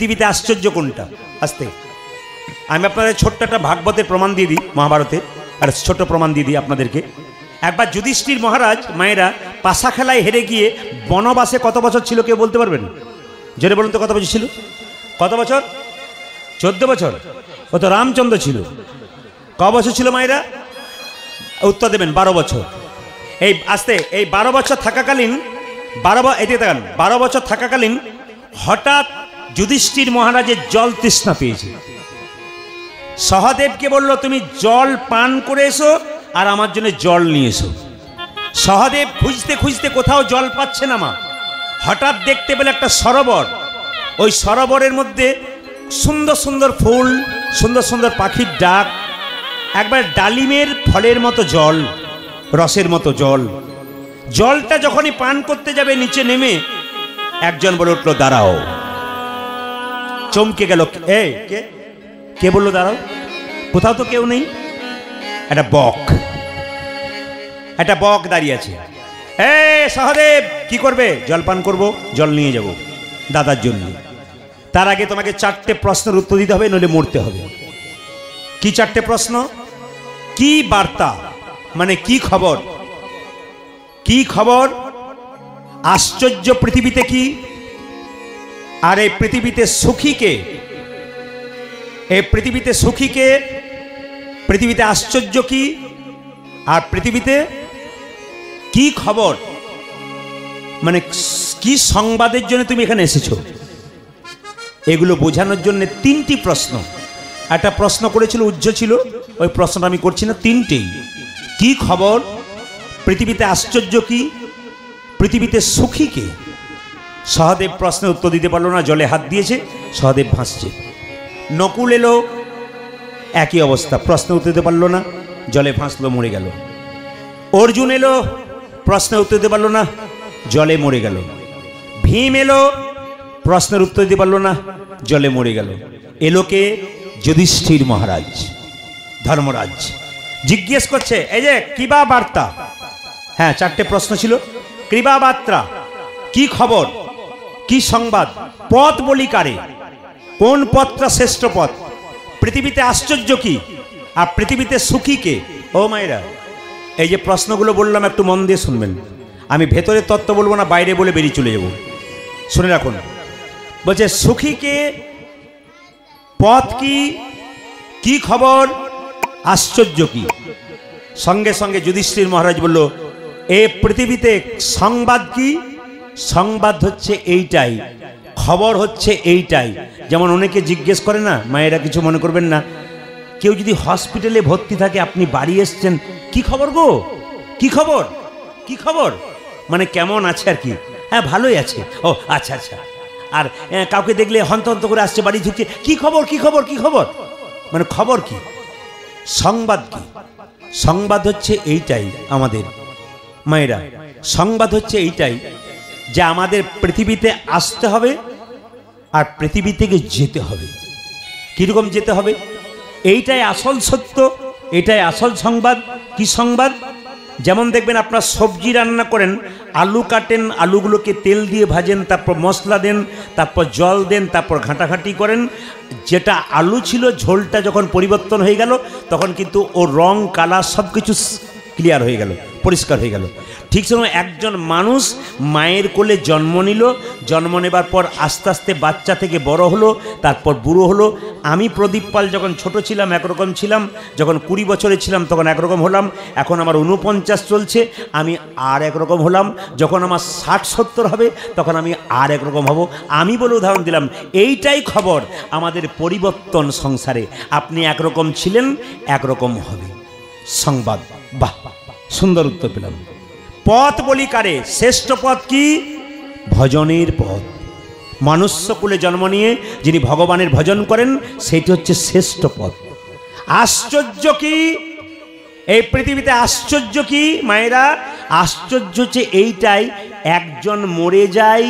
পৃথিবীতে আশ্চর্য কোনটা? আস্তে আমি আপনাদের ছোট্ট একটা ভাগবতের প্রমাণ দিয়ে দিই, মহাভারতের আর ছোট্ট প্রমাণ দিয়ে দিই আপনাদেরকে। একবার যুধিষ্ঠির মহারাজ মায়েরা পাশা খেলায় হেরে গিয়ে বনবাসে কত বছর ছিল কেউ বলতে পারবেন? জোরে বলুন তো কত বছর ছিল? কত বছর? 14 বছর। ও তো রামচন্দ্র ছিল। ক বছর ছিল মায়েরা? উত্তর দেবেন 12 বছর। এই আস্তে এই 12 বছর থাকাকালীন 12 বছর থাকাকালীন হঠাৎ যুধিষ্ঠির মহারাজের জল তৃষ্ণা পেয়েছে। সহদেবকে বলল তুমি জল পান করে এসো আর আমার জন্য জল নিয়ে এসো। সহদেব খুঁজতে খুঁজতে কোথাও জল পাচ্ছে না মা। হঠাৎ দেখতে পেলে একটা সরোবর। ওই সরোবরের মধ্যে সুন্দর সুন্দর ফুল, সুন্দর সুন্দর পাখির ডাক, একবার ডালিমের ফলের মতো জল, রসের মতো জল। জলটা যখনই পান করতে যাবে নিচে নেমে একজন বলে উঠলো দাঁড়াও। চমকে গেল, এ কে? কে বললো দাঁড়াও? কোথাও তো কেউ নেই। একটা বক দাঁড়িয়ে আছে। এ সহদেব কি করবে? জল পান করবো, জল নিয়ে যাব দাদার জন্য। তার আগে তোমাকে 4টে প্রশ্নের উত্তর দিতে হবে, নইলে মরতে হবে। কি 4টে প্রশ্ন? কি বার্তা মানে কি খবর? কি খবর? আশ্চর্য পৃথিবীতে কি? আর এই পৃথিবীতে সুখী কে? এই পৃথিবীতে সুখী কে? পৃথিবীতে আশ্চর্য কি? আর পৃথিবীতে কি খবর মানে কি সংবাদের জন্য তুমি এখানে এসেছো? এগুলো বোঝানোর জন্য 3টি প্রশ্ন। একটা প্রশ্ন করেছিল উজ্জ্ব ছিল, ওই প্রশ্নটা আমি করছি না। 3টেই। কি খবর? পৃথিবীতে আশ্চর্য কি? পৃথিবীতে সুখী কে? সহদেব প্রশ্নের উত্তর দিতে পারলো না, জলে হাত দিয়েছে, সহদেব ভাসছে। নকুল এলো, একই অবস্থা, প্রশ্নের উত্তর দিতে পারলো না, জলে ভাসলো, মরে গেল। অর্জুন এলো, প্রশ্নের উত্তর দিতে পারলো না, জলে মরে গেল। ভীম এলো, প্রশ্নের উত্তর দিতে পারলো না, জলে মরে গেল। এলোকে যুধিষ্ঠির মহারাজ, ধর্মরাজ জিজ্ঞেস করছে এই যে কিবা বার্তা। হ্যাঁ 4টে প্রশ্ন ছিল। কৃবা বার্তা, কি খবর, কি সংবাদ, পথ বলি কারে, কোন পথটা শ্রেষ্ঠ পথ, পৃথিবীতে আশ্চর্য কি, আর পৃথিবীতে সুখী কে? ও মায়েরা, এই যে প্রশ্নগুলো বললাম একটু মন দিয়ে শুনবেন। আমি ভেতরের তত্ত্ব বলবো না, বাইরে বলে বেরিয়ে চলে যাব। শুনে রাখুন। বলছে সুখী কে, পথ কি, কি খবর, আশ্চর্য কি। সঙ্গে সঙ্গে যুধিষ্ঠির মহারাজ বলল এ পৃথিবীতে সংবাদ কি? সংবাদ হচ্ছে এইটাই, খবর হচ্ছে এইটাই। যেমন অনেকে জিজ্ঞেস করে না, মায়েরা কিছু মনে করবেন না, কেউ যদি হসপিটালে ভর্তি থাকে, আপনি বাড়ি এসছেন, কি খবর গো, কি খবর, কি খবর মানে কেমন আছে আর কি। হ্যাঁ ভালোই আছে। ও আচ্ছা আচ্ছা। আর কাউকে দেখলে হন্ত হন্ত করে আসছে, বাড়ি ঢুকছে, কি খবর, কি খবর, কি খবর মানে খবর কি। সংবাদ কি? সংবাদ হচ্ছে এইটাই আমাদের মায়েরা, সংবাদ হচ্ছে এইটাই যে আমাদের পৃথিবীতে আসতে হবে আর পৃথিবী থেকে যেতে হবে। কীরকম যেতে হবে? এইটাই আসল সত্য, এটাই আসল সংবাদ। কি সংবাদ? যেমন দেখবেন আপনার সবজি রান্না করেন, আলু কাটেন, আলুগুলোকে তেল দিয়ে ভাজেন, তারপর মশলা দেন, তারপর জল দেন, তারপর ঘাঁটাঘাঁটি করেন। যেটা আলু ছিল ঝোলটা যখন পরিবর্তন হয়ে গেল, তখন কিন্তু ওর রং, কালার সব কিছু ক্লিয়ার হয়ে গেল, পরিষ্কার হয়ে গেল। ঠিক সময় একজন মানুষ মায়ের কোলে জন্ম নিল, জন্ম নেবার পর আস্তে আস্তে বাচ্চা থেকে বড় হলো, তারপর বুড়ো হলো। আমি প্রদীপ পাল যখন ছোট ছিলাম একরকম ছিলাম, যখন 20 বছরে ছিলাম তখন একরকম হলাম, এখন আমার 49 চলছে, আমি আর একরকম হলাম। যখন আমার 60-70 হবে তখন আমি আর একরকম হব। আমি বলে উদাহরণ দিলাম। এইটাই খবর, আমাদের পরিবর্তন সংসারে। আপনি একরকম ছিলেন, একরকম হবে সংবাদ। বাহ, সুন্দর উত্তর পেলাম। পথ বলি কারে, শ্রেষ্ঠ পথ কি? ভজনের পথ। মনুষ্যকুলে জন্ম নিয়ে যিনি ভগবানের ভজন করেন, সেটি হচ্ছে শ্রেষ্ঠ পথ। আশ্চর্য কি? এই পৃথিবীতে আশ্চর্য কি মায়েরা? আশ্চর্য হচ্ছে এইটাই, একজন মরে যায়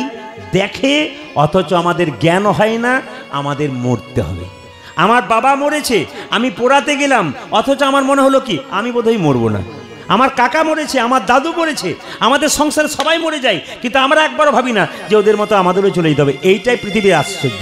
দেখে, অথচ আমাদের জ্ঞান হয় না, আমাদের মরতে হবে। আমার বাবা মরেছে, আমি পোড়াতে গেলাম, অথচ আমার মনে হলো কি আমি বোধহয় মরবো না। আমার কাকা মরেছে, আমার দাদু মরেছে, আমাদের সংসারে সবাই মরে যায়, কিন্তু আমরা একবারও ভাবি না যে ওদের মতো আমাদেরও চলে যেতে হবে। এইটাই পৃথিবীর আশ্চর্য।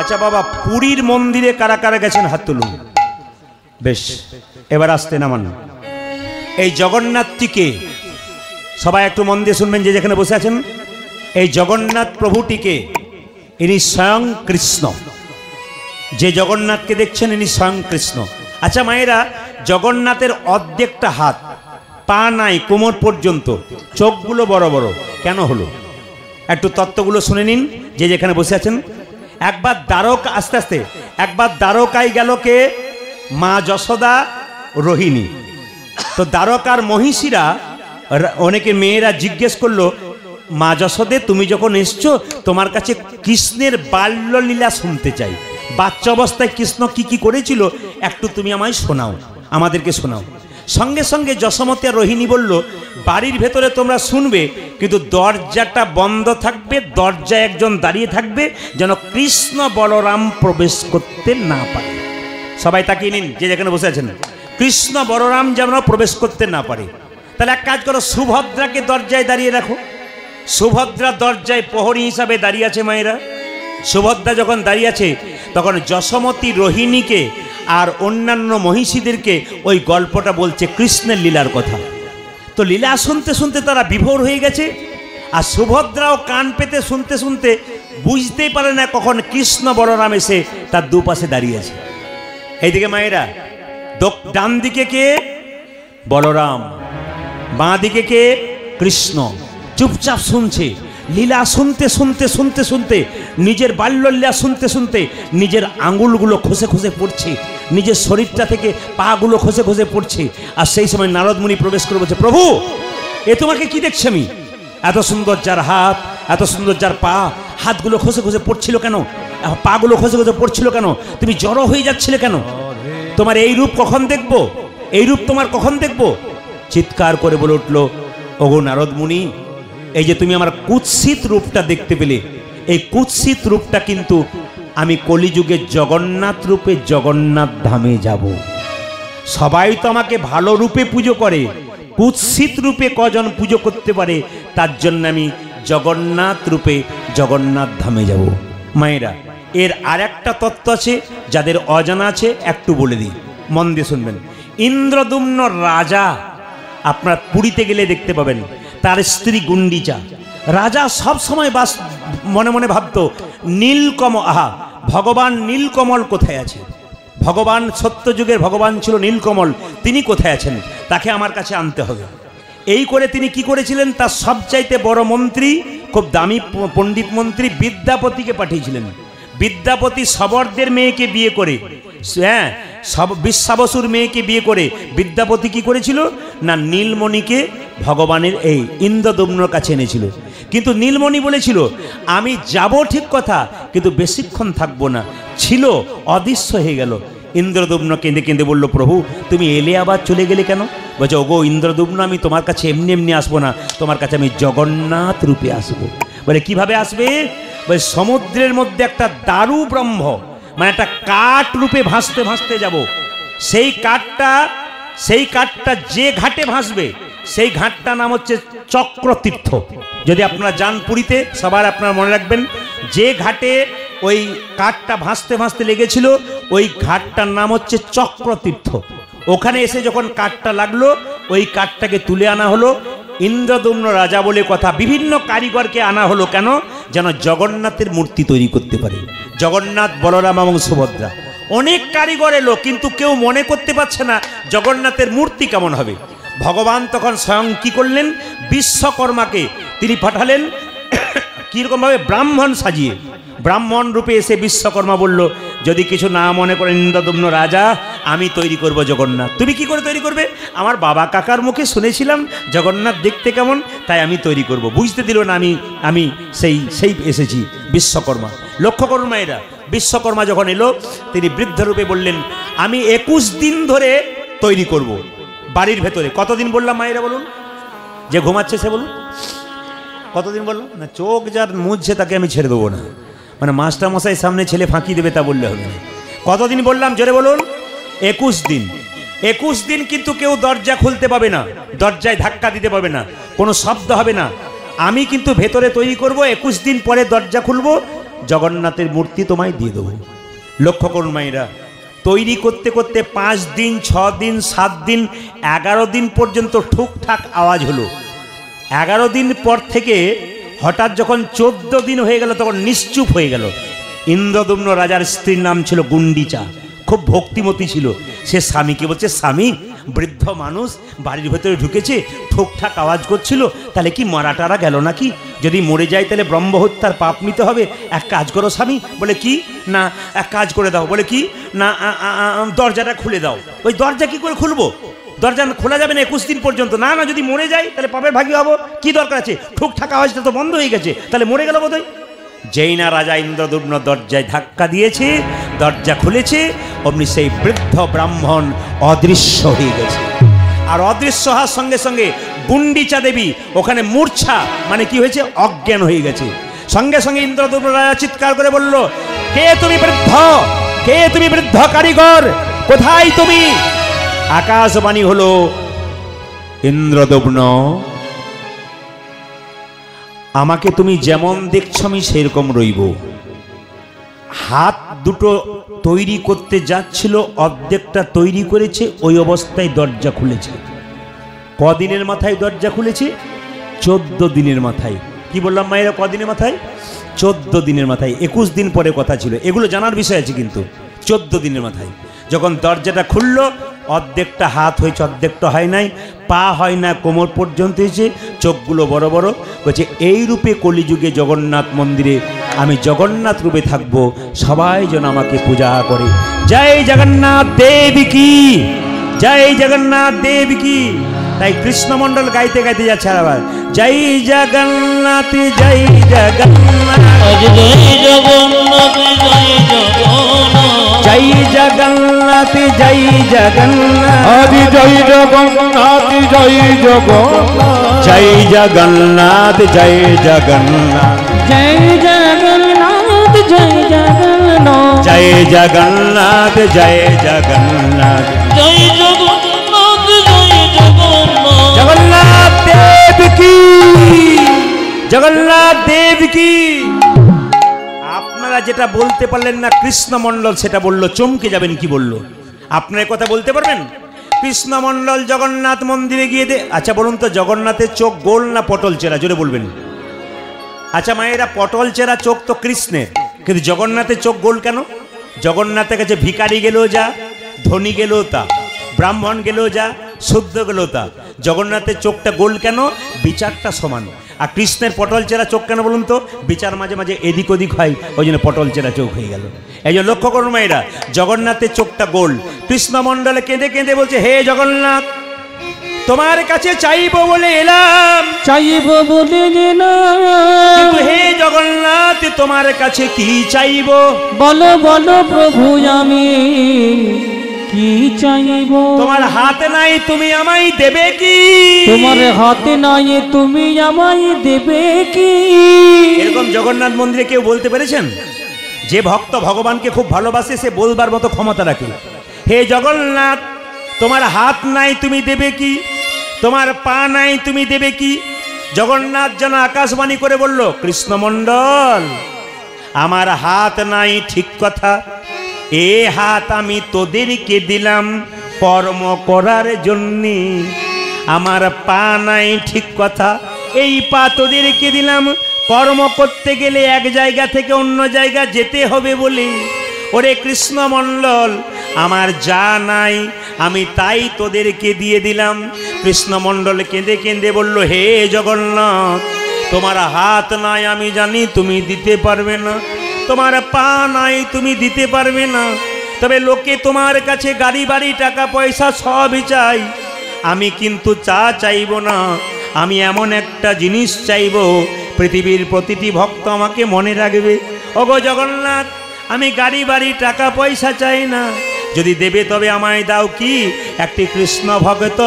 আচ্ছা বাবা, পুরীর মন্দিরে কারা কারা গেছেন হাত তুলুন। বেশ, এবার আসতে নামান। এই জগন্নাথটিকে সবাই একটু মন দিয়ে শুনবেন, যে যেখানে বসে আছেন। এই জগন্নাথ প্রভুটিকে, ইনি স্বয়ং কৃষ্ণ। যে জগন্নাথকে দেখছেন ইনি স্বয়ং কৃষ্ণ। আচ্ছা মায়েরা, জগন্নাথের অর্ধেকটা হাত, পা নাই, কোমর পর্যন্ত, চোখগুলো বড় বড় কেন হলো? একটু তত্ত্বগুলো শুনে নিন যে যেখানে বসে আছেন। একবার দ্বারকা, আস্তে আস্তে, একবার দ্বারকায় গেল কে? মা যশোদা, রোহিণী। তো দ্বারকার মহিষীরা, অনেকে মেয়েরা জিজ্ঞেস করলো, মা যশোদে তুমি যখন এসছো, তোমার কাছে কৃষ্ণের বাল্যলীলা শুনতে চাই। বাচ্চা অবস্থায় কৃষ্ণ কি কি করেছিল একটু তুমি আমায় শোনাও, আমাদেরকে শোনাও। সঙ্গে সঙ্গে যশোমতী আর রোহিণী বলল, বাড়ির ভেতরে তোমরা শুনবে, কিন্তু দরজাটা বন্ধ থাকবে, দরজায় একজন দাঁড়িয়ে থাকবে, যেন কৃষ্ণ বলরাম প্রবেশ করতে না পারে। সবাই তাকিয়ে নিন যে যেখানে বসে আছেন। কৃষ্ণ বলরাম যেন প্রবেশ করতে না পারে। তাহলে এক কাজ করো, সুভদ্রাকে দরজায় দাঁড়িয়ে রাখো। সুভদ্রা দরজায় প্রহরী হিসাবে দাঁড়িয়ে আছে মায়েরা। সুভদ্রা যখন দাঁড়িয়ে আছে, তখন যশোমতী রোহিণীকে আর অন্যান্য মহিষীদেরকে ওই গল্পটা বলছে, কৃষ্ণের লীলার কথা। তো লীলা শুনতে শুনতে তারা বিভোর হয়ে গেছে। আর সুভদ্রাও কান পেতে শুনতে শুনতে বুঝতেই পারে না কখন কৃষ্ণ বলরাম এসে তার দুপাশে দাঁড়িয়ে আছে। এইদিকে মায়েরা, ডান দিকে কে? বলরাম, বাঁ দিকে কে? কৃষ্ণ। চুপচাপ শুনছে। লীলা শুনতে শুনতে শুনতে শুনতে, নিজের বাল্যলীলা শুনতে শুনতে নিজের আঙুলগুলো খসে খসে পড়ছে, নিজের শরীরটা থেকে পাগুলো খসে খসে পড়ছে। আর সেই সময় নারদ মুনি প্রবেশ করে বলছে, প্রভু এ তোমাকে কি দেখছি আমি? এত সুন্দর যার হাত, এত সুন্দর যার পা, হাতগুলো খসে খসে পড়ছিল কেন? পাগুলো খসে খসে পড়ছিল কেন? তুমি জড়ো হয়ে যাচ্ছিলে কেন? তোমার এই রূপ কখন দেখবো? এই রূপ তোমার কখন দেখবো? চিৎকার করে বলে উঠল, ওগো নারদ মুনি, এই যে তুমি আমার কুৎসিত রূপটা দেখতে পেলে, এই কুৎসিত রূপটা কিন্তু আমি কলিযুগে জগন্নাথ রূপে জগন্নাথ ধামে যাব। সবাই তো আমাকে ভালো রূপে পুজো করে, কুৎসিত রূপে কজন পুজো করতে পারে? তার জন্য আমি জগন্নাথ রূপে জগন্নাথ ধামে যাব। মায়েরা, এর আর একটা তত্ত্ব আছে, যাদের অজানা আছে একটু বলে দিই, মন দিয়ে শুনবেন। ইন্দ্রদুম্ন রাজা, আপনার পুরীতে গেলে দেখতে পাবেন, তার স্ত্রী গুন্ডিচা। রাজা সব সময় মনে মনে ভাবতো, নীলকমল, আহা, ভগবান নীলকমল কোথায় আছে? ভগবান সত্যযুগের ভগবান ছিল নীলকমল, তিনি কোথায় আছেন? তাকে আমার কাছে আনতে হবে। এই করে তিনি কি করেছিলেন? তার সবচাইতে বড় মন্ত্রী, খুব দামি পণ্ডিত মন্ত্রী বিদ্যাপতিকে পাঠিয়েছিলেন। বিদ্যাপতি সবরদের মেয়েকে বিয়ে করে, হ্যাঁ, বিশ্বাবসুর মেয়েকে বিয়ে করে বিদ্যাপতি কি করেছিল না, নীলমণিকে ভগবানের এই ইন্দ্রদম্নর কাছে এনেছিল। কিন্তু নীলমণি বলেছিল, আমি যাব ঠিক কথা, কিন্তু বেশিক্ষণ থাকবো না, ছিল অদৃশ্য হয়ে গেল। ইন্দ্রদম্ন কেঁদে কেঁদে বলল, প্রভু তুমি এলে আবার চলে গেলে কেন? বলছে, ওগো ইন্দ্রদম্ন, আমি তোমার কাছে এমনি এমনি আসবো না, তোমার কাছে আমি জগন্নাথ রূপে আসবো। বলে কিভাবে আসবে? বলে সমুদ্রের মধ্যে একটা দারু ব্রহ্ম, মানে একটা কাঠ রূপে ভাসতে ভাসতে যাব। সেই কাঠটা যে ঘাটে ভাসবে, সেই ঘাটটা নাম হচ্ছে চক্রতীর্থ। যদি আপনারা যান পুরীতে, সবার আপনারা মনে রাখবেন, যে ঘাটে ওই কাঠটা ভাসতে ভাসতে লেগেছিল, ওই ঘাটটার নাম হচ্ছে চক্রতীর্থ। ওখানে এসে যখন কাঠটা লাগলো, ওই কাঠটাকে তুলে আনা হলো। ইন্দ্রদম্ন রাজা বলে কথা, বিভিন্ন কারিগরকে আনা হলো কেন? যেন জগন্নাথের মূর্তি তৈরি করতে পারে। জগন্নাথ, বলরাম এবং সুভদ্রা, অনেক কারিগর এলো, কিন্তু কেউ মনে করতে পারছে না জগন্নাথের মূর্তি কেমন হবে। ভগবান তখন স্বয়ং কি করলেন? বিশ্বকর্মাকে তিনি পাঠালেন কীরকমভাবে? ব্রাহ্মণ সাজিয়ে। ব্রাহ্মণ রূপে এসে বিশ্বকর্মা বলল, যদি কিছু না মনে করেন ইন্দ্রদম্ন রাজা, আমি তৈরি করব জগন্নাথ। তুমি কি করে তৈরি করবে? আমার বাবা কাকার মুখে শুনেছিলাম জগন্নাথ দেখতে কেমন, তাই আমি তৈরি করব। বুঝতে দিল না আমি সেই এসেছি বিশ্বকর্মা। লক্ষ্য করুন মায়েরা, বিশ্বকর্মা যখন এলো, তিনি বৃদ্ধ রূপে বললেন, আমি 21 দিন ধরে তৈরি করব বাড়ির ভেতরে। কতদিন বললাম মায়েরা বলুন? যে ঘুমাচ্ছে সে বলুন, কতদিন বললাম না? চোখ যার মুছছে তাকে আমি ছেড়ে দেবো না, মানে মাস্টার মশাই সামনে ছেলে ফাঁকি দেবে তা বললে হবে না। কতদিন বললাম জোরে বলুন? 21 দিন। 21 দিন কিন্তু কেউ দরজা খুলতে পাবে না, দরজায় ধাক্কা দিতে পারবে না, কোনো শব্দ হবে না। আমি কিন্তু ভেতরে তৈরি করব, 21 দিন পরে দরজা খুলবো, জগন্নাথের মূর্তি তোমায় দিয়ে দেবো। লক্ষ্য করুন মায়েরা, তৈরি করতে করতে 5 দিন 6 দিন 7 দিন 11 দিন পর্যন্ত ঠুকঠাক আওয়াজ হলো। 11 দিন পর থেকে হঠাৎ যখন 14 দিন হয়ে গেল তখন নিশ্চুপ হয়ে গেল। ইন্দ্রদম্ন রাজার স্ত্রীর নাম ছিল গুন্ডিচা, খুব ভক্তিমতী ছিল। সে স্বামীকে বলছে, স্বামী বৃদ্ধ মানুষ বাড়ির ভেতরে ঢুকেছে, ঠোকঠাক আওয়াজ করছিল, তাহলে কি মারা টারা গেল নাকি? যদি মরে যায় তাহলে ব্রহ্মহত্যার পাপ নিতে হবে। এক কাজ করো স্বামী। বলে কি? না এক কাজ করে দাও। বলে কি? না দরজাটা খুলে দাও। ওই দরজা কি করে খুলবো? দরজা খোলা যাবে না 21 দিন পর্যন্ত। না না, যদি মরে যাই তাহলে পাপের ভাগী হবো। কি দরকার আছে? ঠুকঠাক আওয়াজটা তো বন্ধ হয়ে গেছে, তাহলে মরে গেল বোধহয়। যেই না রাজা ইন্দ্রদম্ন দরজায় ধাক্কা দিয়েছে, দরজা খুলেছে, অমনি সেই বৃদ্ধ ব্রাহ্মণ অদৃশ্য হয়ে গেছে। আর অদৃশ্য হওয়ার সঙ্গে সঙ্গে গুন্ডিচা দেবী ওখানে মূর্ছা, মানে কি হয়েছে, অজ্ঞান হয়ে গেছে। সঙ্গে সঙ্গে ইন্দ্রদম্ন রাজা চিৎকার করে বলল, কে তুমি বৃদ্ধ? কে তুমি বৃদ্ধ কারিগর? কোথায় তুমি? আকাশবাণী হলো, ইন্দ্রদম্ন, আমাকে তুমি যেমন দেখছো আমি সেরকম রইব। হাত দুটো তৈরি করতে যাচ্ছিল, অর্ধেকটা তৈরি করেছে, ওই অবস্থায় দরজা খুলেছে। কদিনের মাথায় দরজা খুলেছে? 14 দিনের মাথায়। কি বললাম মায়েরা, কদিনের মাথায়? 14 দিনের মাথায়। 21 দিন পরে কথা ছিল, এগুলো জানার বিষয় আছে কিন্তু। 14 দিনের মাথায় যখন দরজাটা খুললো, অর্ধেকটা হাত হয়েছে, অর্ধেকটা হয় নাই, পা হয় না, কোমর পর্যন্ত হয়েছে, চোখগুলো বড় বড়। বলছে, এই রূপে কলিযুগে জগন্নাথ মন্দিরে আমি জগন্নাথ রূপে থাকবো, সবাই যেন আমাকে পূজা করে। জয় জগন্নাথ দেব কি, জয় জগন্নাথ দেব কি। তাই কৃষ্ণমণ্ডল গাইতে গাইতে যাচ্ছে আবার, জয় জগন্নাথ জয় জগন্নাথ, জয় জগন্নাথ জয় জগন্নাথ, জয় জগন্নাথ জয় জগন্নাথ, আদি জয় জগন্নাথ জয় জগন্নাথ, জয় জগন্নাথ জয় জগন্নাথ, জয় জগন্নাথ জয় জগন্নাথ, জয় জগন্নাথ জয় জগন্নাথ, জয় জগন্নাথ জয় জগন্নাথ, জগন্নাথ দেব কি, জগন্নাথ দেব কি। আপনারা যেটা বলতে পারলেন না কৃষ্ণমণ্ডল সেটা বললো, চমকে যাবেন। কি বললো? আপনার কথা বলতে পারবেন? কৃষ্ণমণ্ডল জগন্নাথ মন্দিরে গিয়ে আচ্ছা বলুন তো, জগন্নাথের চোখ গোল না পটল চেরা? জোরে বলবেন। আচ্ছা মায়েরা, পটল চেরা চোখ তো কৃষ্ণের, কিন্তু জগন্নাথের চোখ গোল কেন? জগন্নাথের কাছে ভিখারি গেলেও যা, ধনী গেলেও তা, ব্রাহ্মণ গেলেও যা, শুদ্ধ গেলেও তা। জগন্নাথের চোখটা গোল কেন? বিচারটা সমান। আর কৃষ্ণের পটল চেরা চোখ কেন বলুন তো? বিচার মাঝে মাঝে এদিক ওদিক হয়, ওই জন্য পটল চেরা চোখ হয়ে গেল। এই যে লক্ষ্য করুন মায়েরা, জগন্নাথের চোখটা গোল। কৃষ্ণমণ্ডলে কেঁদে কেঁদে বলছে, হে জগন্নাথ, তোমার কাছে চাইবো বলে এলাম, চাইব বলে গেলাম, কিন্তু হে জগন্নাথ তোমার কাছে কি চাইবো? বলো বলো প্রভু আমি কি চাইব? তোমার হাতে নাই, তুমি আমায় দেবে কি? তোমার হাতে নাই, তুমি আমায় দেবে কি? এরকম জগন্নাথ মন্দিরে কেউ বলতে পেরেছেন? যে ভক্ত ভগবানকে খুব ভালোবাসে সে বলবার মতো ক্ষমতা রাখে, হে জগন্নাথ তোমার হাত নাই, তুমি দেবে কি? তোমার পা নাই, তুমি দেবে কি? জগন্নাথ যেন আকাশবাণী করে বলল, কৃষ্ণমণ্ডল, আমার হাত নাই ঠিক কথা, এ হাত আমি তোদেরকে দিলাম কর্ম করার জন্যে। আমার পা নাই ঠিক কথা, এই পা তোদেরকে দিলাম কর্ম করতে গেলে এক জায়গা থেকে অন্য জায়গা যেতে হবে বলে। ওরে কৃষ্ণমণ্ডল, আমার যা নাই আমি তাই তোদেরকে দিয়ে দিলাম। কৃষ্ণমণ্ডল কেঁদে কেঁদে বলল, হে জগন্নাথ, তোমার হাত নাই আমি জানি তুমি দিতে পারবে না, তোমার পা নাই তুমি দিতে পারবে না, তবে লোকে তোমার কাছে গাড়ি বাড়ি টাকা পয়সা সবই চাই, আমি কিন্তু চা চাইব না। আমি এমন একটা জিনিস চাইব, পৃথিবীর প্রতিটি ভক্ত আমাকে মনে রাখবে। ওগো জগন্নাথ, আমি গাড়ি বাড়ি টাকা পয়সা চাই না, যদি দেবে তবে আমায় দাও কি একটি কৃষ্ণ ভক্ত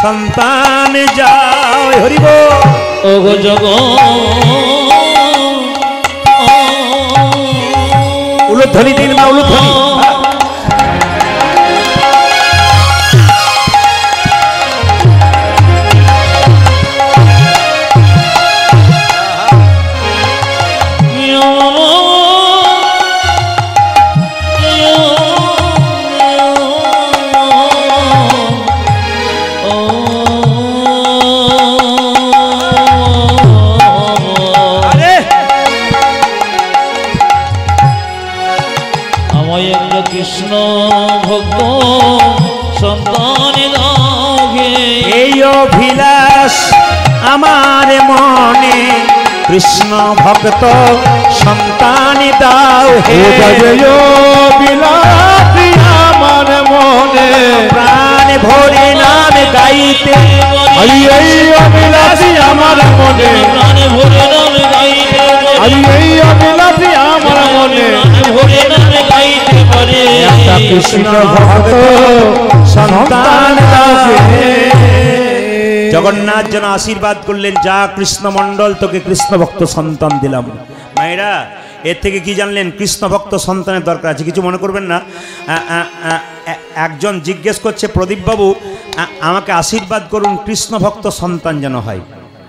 সন্তান যাও। হরিব ওগো উলুধ্বনি দিন মা, উলুধ্বনি। জগন্নাথ কৃষ্ণ ভক্ত সন্তান দাও হে এই অভিলাষ আমার মনে কৃষ্ণ ভক্ত সন্তান দাও হে বিলাসী আমার মনে প্রাণ ভরে নাম গাইতে হরি এই অবিলাসী আমার মনে প্রাণ ভরে নাম গাইতে হরি এই অবিলাসী আমার মনে ভরে নাম গাইতে পারে একটা কৃষ্ণ ভক্ত সন্তান দাও হে। জগন্নাথ যেন আশীর্বাদ করলেন, যা কৃষ্ণ মণ্ডল তোকে কৃষ্ণ ভক্ত সন্তান দিলাম। মায়েরা এর থেকে কি জানলেন? কৃষ্ণ ভক্ত সন্তানের দরকার আছে, কিছু মনে করবেন না। একজন জিজ্ঞেস করছে, প্রদীপবাবু আমাকে আশীর্বাদ করুন কৃষ্ণ ভক্ত সন্তান যেন হয়।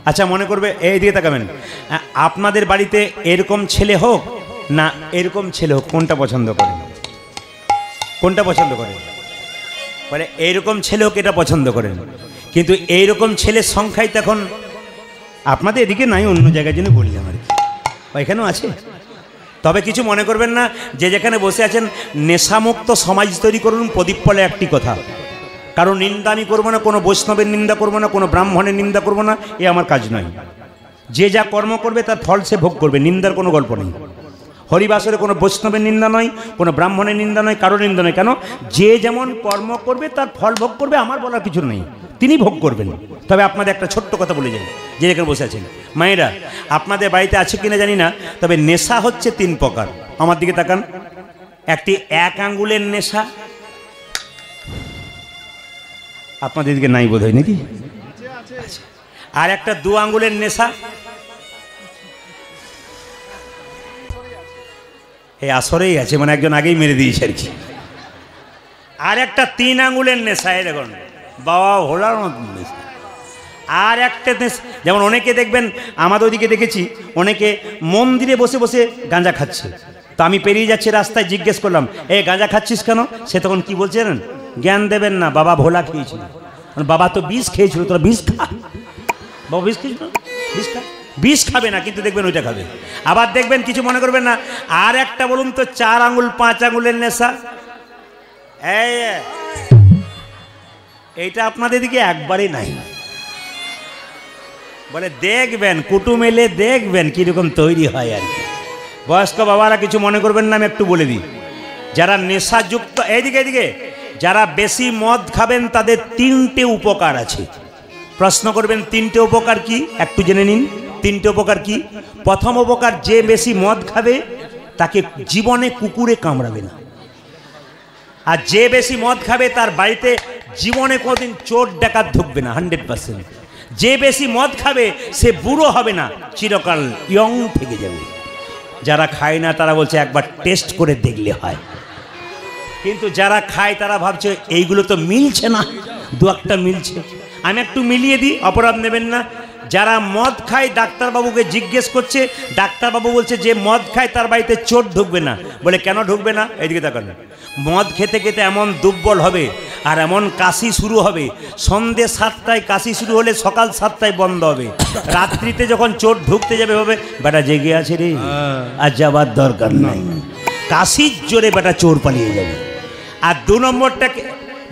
আচ্ছা মনে করবে, এই দিকে তাকাবেন, আপনাদের বাড়িতে এরকম ছেলে হোক না এরকম ছেলে হোক, কোনটা পছন্দ করেন? কোনটা পছন্দ করেন? বলে এইরকম ছেলে হোক, এটা পছন্দ করেন। কিন্তু এইরকম ছেলের সংখ্যাই তখন আপনাদের এদিকে নাই, অন্য জায়গায় জন্য বলি আমার, এখানেও আছে। তবে কিছু মনে করবেন না, যে যেখানে বসে আছেন, নেশামুক্ত সমাজ তৈরি করুন। প্রদীপ বলে একটি কথা, কারো নিন্দা আমি করবো না, কোনো বৈষ্ণবের নিন্দা করবো না, কোনো ব্রাহ্মণের নিন্দা করবো না, এ আমার কাজ নয়। যে যা কর্ম করবে তার ফল সে ভোগ করবে, নিন্দার কোনো গল্প নেই। হরিবাসরে কোনো বৈষ্ণবের নিন্দা নয়, কোনো ব্রাহ্মণের নিন্দা নয়, কারো নিন্দা নয়। কেন? যে যেমন কর্ম করবে তার ফল ভোগ করবে, আমার বলার কিছু নেই, তিনি ভোগ করবেন। তবে আপনাদের একটা ছোট্ট কথা বলে যাই, যে যেখানে বসে আছেন মায়েরা, আপনাদের বাড়িতে আছে কিনা জানি না, তবে নেশা হচ্ছে 3 প্রকার। আমার দিকে তাকান। একটি 1 আঙ্গুলের নেশা, আপনাদের দিকে নাই বোধ হয় নাকি? আর একটা 2 আঙ্গুলের নেশা, এই আসরেই আছে, মানে একজন আগেই মেরে দিয়েছে আর কি। আর একটা 3 আঙ্গুলের নেশা, এই দেখুন বাবা হোলার মতন নেশা। আর একটা নেশা, যেমন অনেকে দেখবেন, আমাদের ওইদিকে দেখেছি, অনেকে মন্দিরে বসে বসে গাঁজা খাচ্ছে। তো আমি পেরিয়ে যাচ্ছি রাস্তায়, জিজ্ঞেস করলাম, এ গাঁজা খাচ্ছিস কেন? সে তখন কি বলছে জানেন? জ্ঞান দেবেন না, বাবা ভোলা খেয়েছিল। বাবা তো বিষ খেয়েছিল, তোরা বিষ খা। বাবা বিষ খেয়েছিল, বিষ খা। বিষ খাবে না, কিন্তু দেখবেন ওইটা খাবে। আবার দেখবেন, কিছু মনে করবেন না, আর একটা বলুন তো, 4 আঙ্গুল 5 আঙ্গুলের নেশা। এইটা আপনাদের দিকে একবারই নাই। বলে দেখবেন, কুটুম এলে দেখবেন কিরকম তৈরি হয় আর কি। বয়স্ক বাবারা কিছু মনে করবেন না, আমি একটু বলে দিই। যারা নেশাযুক্ত, এইদিকে যারা বেশি মদ খাবেন, তাদের 3টে উপকার আছে। প্রশ্ন করবেন 3টে উপকার কি, একটু জেনে নিন। 3টে উপকার কি? প্রথম উপকার, যে বেশি মদ খাবে তাকে জীবনে কুকুরে কামড়াবে না। আর যে বেশি মদ খাবে তার বাড়িতে জীবনে কোনোদিন চোর ডাকাত ঢুকবে না, 100%। যে বেশি মদ খাবে সে বুড়ো হবে না, চিরকাল ইয়ং থেকে যাবে। যারা খায় না তারা বলছে একবার টেস্ট করে দেখলে হয়, কিন্তু যারা খায় তারা ভাবছে এইগুলো তো মিলছে না, 2-1টা মিলছে, আমি একটু মিলিয়ে দিই, অপরাধ নেবেন না। যারা মদ খায়, ডাক্তারবাবুকে জিজ্ঞেস করছে, ডাক্তারবাবু বলছে যে মদ খায় তার বাড়িতে চোর ঢুকবে না। বলে কেন ঢুকবে না? এদিকে তাকান। মদ খেতে খেতে এমন দুর্বল হবে আর এমন কাশি শুরু হবে, সন্ধ্যে 7টায় কাশি শুরু হলে সকাল 7টায় বন্ধ হবে। রাত্রিতে যখন চোর ঢুকতে যাবে ভাবে, বেটা জেগে আছে রে, আর যাবার দরকার নাই। কাশির জোরে বেটা চোর পালিয়ে যাবে। আর 2 নম্বরটাকে,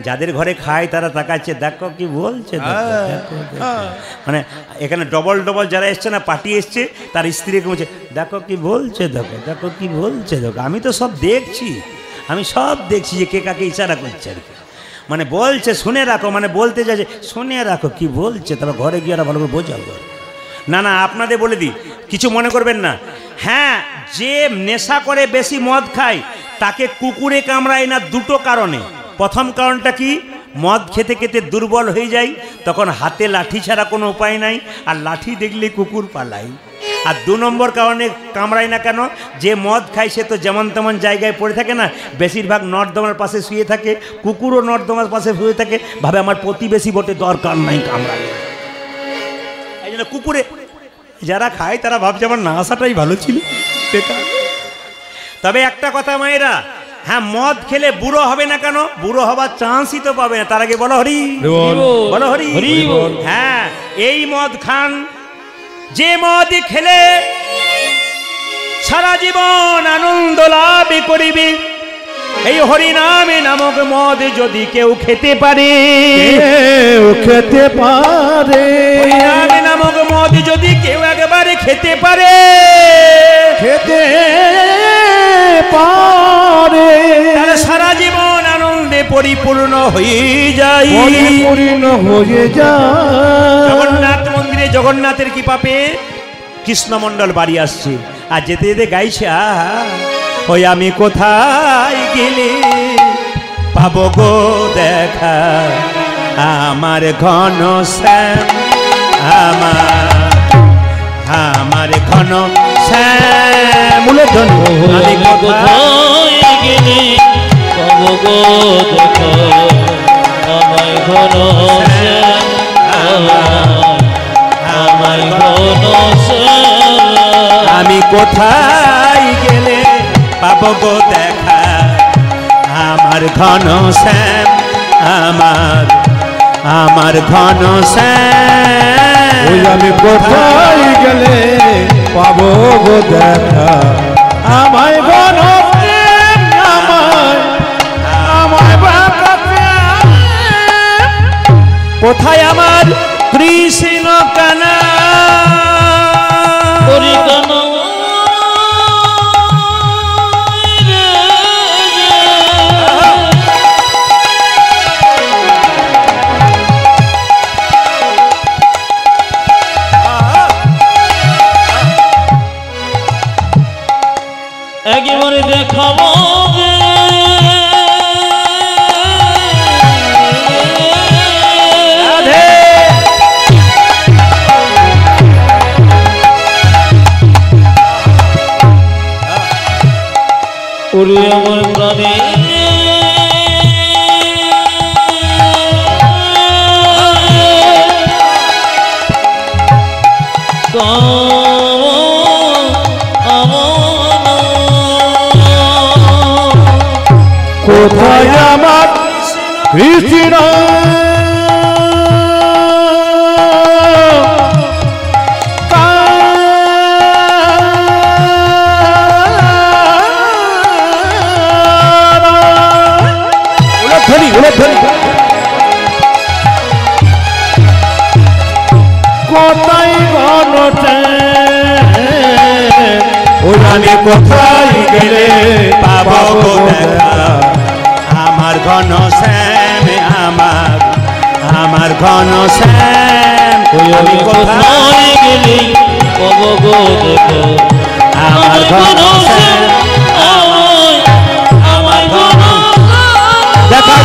যাদের ঘরে খায় তারা তাকাচ্ছে, দেখো কি বলছে, মানে এখানে ডবল যারা এসছে না, পার্টি এসছে, তার স্ত্রীকে বলছে, দেখো কি বলছে, দেখো কি বলছে, আমি তো সব দেখছি, আমি সব দেখছি যে কে কাকে ইশারা করছে আর কি। মানে বলছে শুনে রাখো, মানে বলতে চাইছে শুনে রাখো কি বলছে, তারপর ঘরে গিয়ে ভালো করে বোঝাবো। না আপনাদের বলে দিই, কিছু মনে করবেন না। হ্যাঁ, যে নেশা করে বেশি মদ খায় তাকে কুকুরে কামড়ায় না, 2টো কারণে। প্রথম কারণটা কি? মদ খেতে খেতে দুর্বল হয়ে যায়, তখন হাতে লাঠি ছাড়া কোনো উপায় নাই, আর লাঠি দেখলে কুকুর পালায়। আর 2 নম্বর কারণে কামড়ায় না কেন? যে মদ খায় সে তো যেমন তেমন জায়গায় পড়ে থাকে না, বেশিরভাগ নর্দমার পাশে শুয়ে থাকে, কুকুরও নর্দমার পাশে শুয়ে থাকে, ভাবে আমার প্রতিবেশী বটে, দরকার নাই কামড়ায়। এই জন্য কুকুরে যারা খায় তারা ভাবছে আমার না আসাটাই ভালো ছিল। তবে একটা কথা মায়েরা, হ্যাঁ, মদ খেলে বুড়ো হবে না কেন? বুড়ো হবার চান্সই তো পাবে না। তার আগে বলো হরি বলো, হরি। হ্যাঁ, এই মদ খান, যে মদ খেলে সারা জীবন আনন্দ লাভ করিবে, এই হরিনামে নামক মদ যদি কেউ খেতে পারে, কেউ খেতে পারে, হরিনামে নামক মদ যদি কেউ একবারে খেতে পারে, খেতে পারে, তাহলে সারা জীবন আনন্দে পরিপূর্ণ হয়ে যায়। পরিপূর্ণ হয়ে যায়। জগন্নাথ মন্দিরে জগন্নাথের কি পাপে কৃষ্ণমণ্ডল বাড়ি আসছে, আর যেতে যেতে গাইছে, আহা ওই আমি কোথায় গেলে পাবো গো দেখা আমার ঘন শ্যাম, আমার ঘন শ্যাম। আমি কোথায় কোথায় গেলে পাবো গো দেখা আমায় ঘন শ্যাম, আমায় ঘন শ্যাম। আমি কোথায় গেলে পাবো গো দেখা আমার ঘন শ্যাম, আমার ঘন শ্যাম। ওই আমি কোথায় গেলে পাবো গো দেখা আমায় ঘন প্রেম, আমায় বাঁকা প্রেম। কোথায় আমার কৃষ্ণ কানা, পরিকানা একেবারে দেখাবো গে। রাধে। ওরে আমার প্রাণে কোথায় আমার কৃষ্ণ কোথায় ঘনটে ওই আমি কোথায় গেলে পাবো গো দেখা আমার ঘন শ্যাম, আমার ঘন শ্যাম। আমি কোথায় গেলে পাবো গো দেখা আমার ঘন শ্যাম, আমায় ঘন দেখা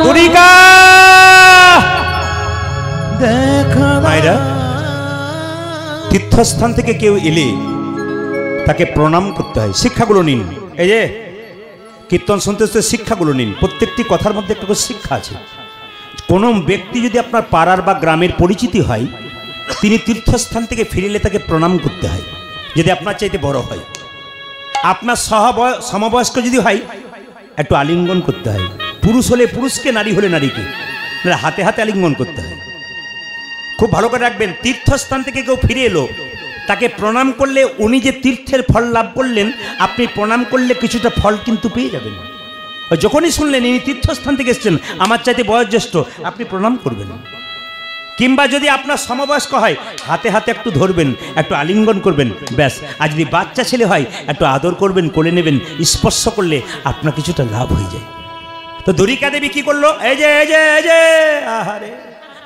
দুরিকা। দেখা মায়েরা, তীর্থস্থান থেকে কেউ এলে তাকে প্রণাম করতে হয়। শিক্ষাগুলো নিন, এই যে কীর্তন শুনতে শুনতে শিক্ষাগুলো নিন। প্রত্যেকটি কথার মধ্যে একটা করে শিক্ষা আছে। কোনো ব্যক্তি যদি আপনার পাড়ার বা গ্রামের পরিচিতি হয়, তিনি তীর্থস্থান থেকে ফিরলে তাকে প্রণাম করতে হয়, যদি আপনার চাইতে বড় হয়। আপনার সমবয়স্ক যদি হয়, একটু আলিঙ্গন করতে হয়। পুরুষ হলে পুরুষকে, নারী হলে নারীকে, হাতে হাতে আলিঙ্গন করতে হয়। খুব ভালো করে রাখবেন, তীর্থস্থান থেকে কেউ ফিরে এলো, তাকে প্রণাম করলে উনি যে তীর্থের ফল লাভ করলেন, আপনি প্রণাম করলে কিছুটা ফল কিন্তু পেয়ে যাবেন। যখনই শুনলেন ইনি তীর্থস্থান থেকে এসেছেন, আমার চাইতে বয়োজ্যেষ্ঠ, আপনি প্রণাম করবেন। কিংবা যদি আপনার সমবয়স্ক হয়, হাতে হাতে একটু ধরবেন, একটু আলিঙ্গন করবেন, ব্যাস। আর যদি বাচ্চা ছেলে হয়, একটু আদর করবেন, কোলে নেবেন, স্পর্শ করলে আপনার কিছুটা লাভ হয়ে যায়। তো দুরিকা দেবী কি করলো? এই যে এই যে এই যে আহারে,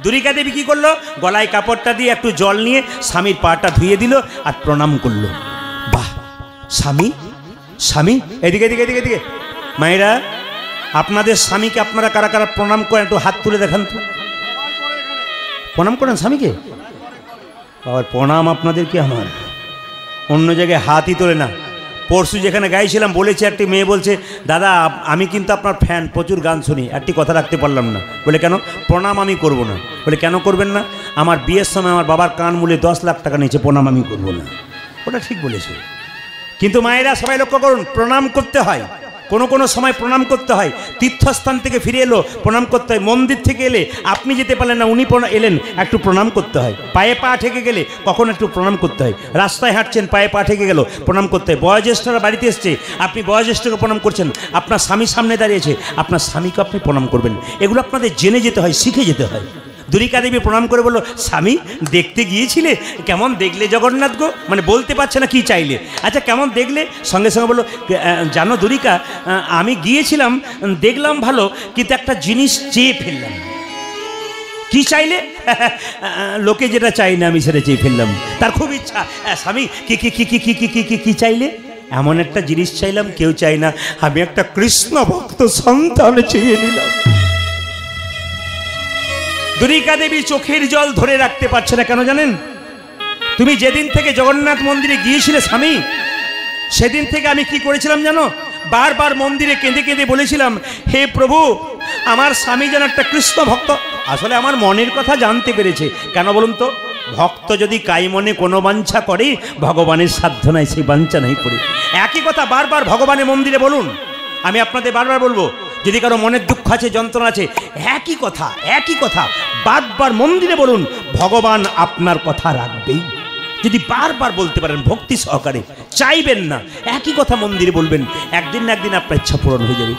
দুরিকা দেবী কি করলো? গলায় কাপড়টা দিয়ে একটু জল নিয়ে স্বামীর পাটা ধুয়ে দিল আর প্রণাম করলো। বাহ, স্বামী স্বামী, এদিকে এদিকে এদিকে এদিকে। মায়েরা, আপনাদের স্বামীকে আপনারা কারা কারা প্রণাম করেন একটু হাত তুলে দেখান তো। প্রণাম করেন স্বামীকে? আর প্রণাম আপনাদের কি আমার? অন্য জায়গায় হাতই তোলে না। পরশু যেখানে গাইছিলাম বলেছে, একটি মেয়ে বলছে, দাদা আমি কিন্তু আপনার ফ্যান, প্রচুর গান শুনি, একটি কথা রাখতে পারলাম না। বলে কেন? প্রণাম আমি করব না। বলে কেন করবেন না? আমার বিয়ের সময় আমার বাবার কান মূলে 10 লাখ টাকা নিয়েছে, প্রণাম আমি করব না। ওটা ঠিক বলেছে। কিন্তু মায়েরা সবাই লক্ষ্য করুন, প্রণাম করতে হয়। কোনো সময় প্রণাম করতে হয়, তীর্থস্থান থেকে ফিরে এলো প্রণাম করতে হয়, মন্দির থেকে এলে আপনি যেতে পারলেন না, উনি এলেন, একটু প্রণাম করতে হয়। পায়ে পা ঠেকে গেলে কখন একটু প্রণাম করতে হয়। রাস্তায় হাঁটছেন, পায়ে পা ঠেকে গেল, প্রণাম করতে হয়। বয়োজ্যেষ্ঠরা বাড়িতে এসছে, আপনি বয়োজ্যেষ্ঠকে প্রণাম করছেন, আপনার স্বামী সামনে দাঁড়িয়েছে, আপনার স্বামীকে আপনি প্রণাম করবেন। এগুলো আপনাদের জেনে যেতে হয়, শিখে যেতে হয়। দুরিকা দেবী প্রণাম করে বলল, স্বামী দেখতে গিয়েছিলে, কেমন দেখলে জগন্নাথ গো? মানে বলতে পারছে না কি চাইলে। আচ্ছা কেমন দেখলে? সঙ্গে সঙ্গে বললো, জানো দুরিকা, আমি গিয়েছিলাম, দেখলাম ভালো, কিন্তু একটা জিনিস চেয়ে ফেললাম। কি চাইলে? লোকে যেটা চাই না আমি সেটা চেয়ে ফেললাম। তার খুব ইচ্ছা, স্বামী কি কি কি কি কি কি কি কি কি চাইলে? এমন একটা জিনিস চাইলাম কেউ চাই না, আমি একটা কৃষ্ণ ভক্ত সন্তান চেয়ে নিলাম। দুরিকা দেবী চোখের জল ধরে রাখতে পারছে না, কেন জানেন? তুমি যেদিন থেকে জগন্নাথ মন্দিরে গিয়েছিলে স্বামী, সেদিন থেকে আমি কি করেছিলাম জানো? বারবার মন্দিরে কেঁদে কেঁদে বলেছিলাম, হে প্রভু, আমার স্বামী যেন একটা কৃষ্ণ ভক্ত। আসলে আমার মনের কথা জানতে পেরেছে। কেন বলুন তো? ভক্ত যদি কাই মনে কোনো বাঞ্ছা করে, ভগবানের সাধ্য নাই সেই বাঞ্ছা নাই পড়ে। একই কথা বারবার ভগবানের মন্দিরে বলুন। আমি আপনাদের বারবার বলবো, যদি কারো মনের দুঃখ আছে, যন্ত্রণা আছে, একই কথা বারবার মন্দিরে বলুন, ভগবান আপনার কথা রাখবেই। যদি বারবার বলতে পারেন ভক্তি সহকারে, চাইবেন না, একই কথা মন্দিরে বলবেন, একদিন না একদিন আপনার ইচ্ছা পূরণ হয়ে যাবে।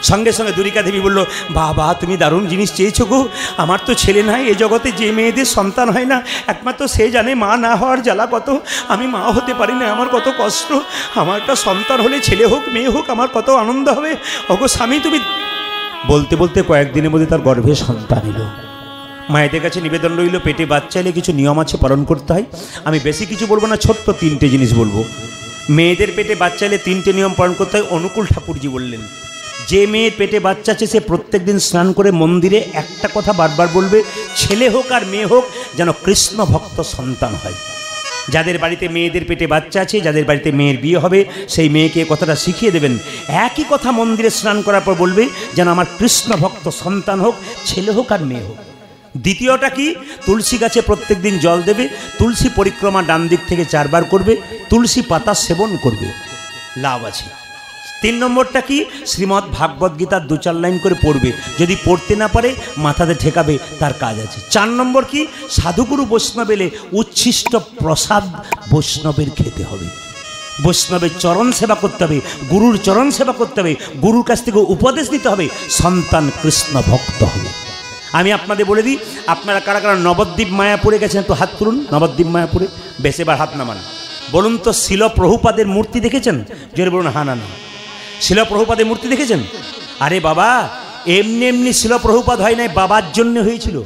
সঙ্গে সঙ্গে দুরিকা দেবী বলল, বাবা তুমি দারুণ জিনিস চেয়েছো গো, আমার তো ছেলে নাই, এ জগতে যে মেয়েদের সন্তান হয় না, একমাত্র সে জানে মা না হওয়ার জ্বালা কত। আমি মা হতে পারি না, আমার কত কষ্ট। আমার একটা সন্তান হলে, ছেলে হোক মেয়ে হোক, আমার কত আনন্দ হবে। ওগো স্বামী তুমি। বলতে বলতে কয়েকদিনের মধ্যে তার গর্ভে সন্তান এলো। মায়েদের কাছে নিবেদন রইল, পেটে বাচ্চা এলে কিছু নিয়ম আছে, পালন করতে হয়। আমি বেশি কিছু বলবো না, ছোট্ট 3টে জিনিস বলবো। মেয়েদের পেটে বাচ্চা এলে 3টে নিয়ম পালন করতে হয়। অনুকূল ঠাকুরজি বললেন, যে মেয়ের পেটে বাচ্চা আছে সে প্রত্যেক দিন স্নান করে মন্দিরে একটা কথা বারবার বলবে, ছেলে হোক আর মেয়ে হোক যেন কৃষ্ণ ভক্ত সন্তান হয়। যাদের বাড়িতে মেয়েদের পেটে বাচ্চা আছে, যাদের বাড়িতে মেয়ের বিয়ে হবে, সেই মেয়েকে কথাটা শিখিয়ে দেবেন। একই কথা মন্দিরে স্নান করার পর বলবে, যেন আমার কৃষ্ণ ভক্ত সন্তান হোক, ছেলে হোক আর মেয়ে হোক। দ্বিতীয়টা কি? তুলসী গাছে প্রত্যেক দিন জল দেবে, তুলসী পরিক্রমা ডান দিক থেকে 4 বার করবে, তুলসী পাতা সেবন করবে, লাভ আছে। 3 নম্বরটা কি? শ্রীমদ্ ভাগবত গীতার 2-4 লাইন করে পড়বে, যদি পড়তে না পারে মাথাতে ঠেকাবে, তার কাজ আছে। 4 নম্বর কি? সাধুগুরু বৈষ্ণব এলে উচ্ছিষ্ট প্রসাদ বৈষ্ণবের খেতে হবে, বৈষ্ণবের চরণ সেবা করতে হবে, গুরুর চরণ সেবা করতে হবে, গুরুর কাছ থেকে উপদেশ নিতে হবে, সন্তান কৃষ্ণ ভক্ত হবে। আমি আপনাদের বলে দিই, আপনারা কারা কারা নবদ্বীপ মায়াপুরে গেছেন একটু হাত তুলুন। নবদ্বীপ মায়াপুরে বেশ, এবার হাত নামান। বলুন তো, শিল প্রভুপাদের মূর্তি দেখেছেন? জোরে বলুন হা না না। শিল প্রভুপাদের মূর্তি দেখেছেন? আরে বাবা, এমনি এমনি শিল প্রভুপাদ হয় নাই, বাবার জন্য হয়েছিল।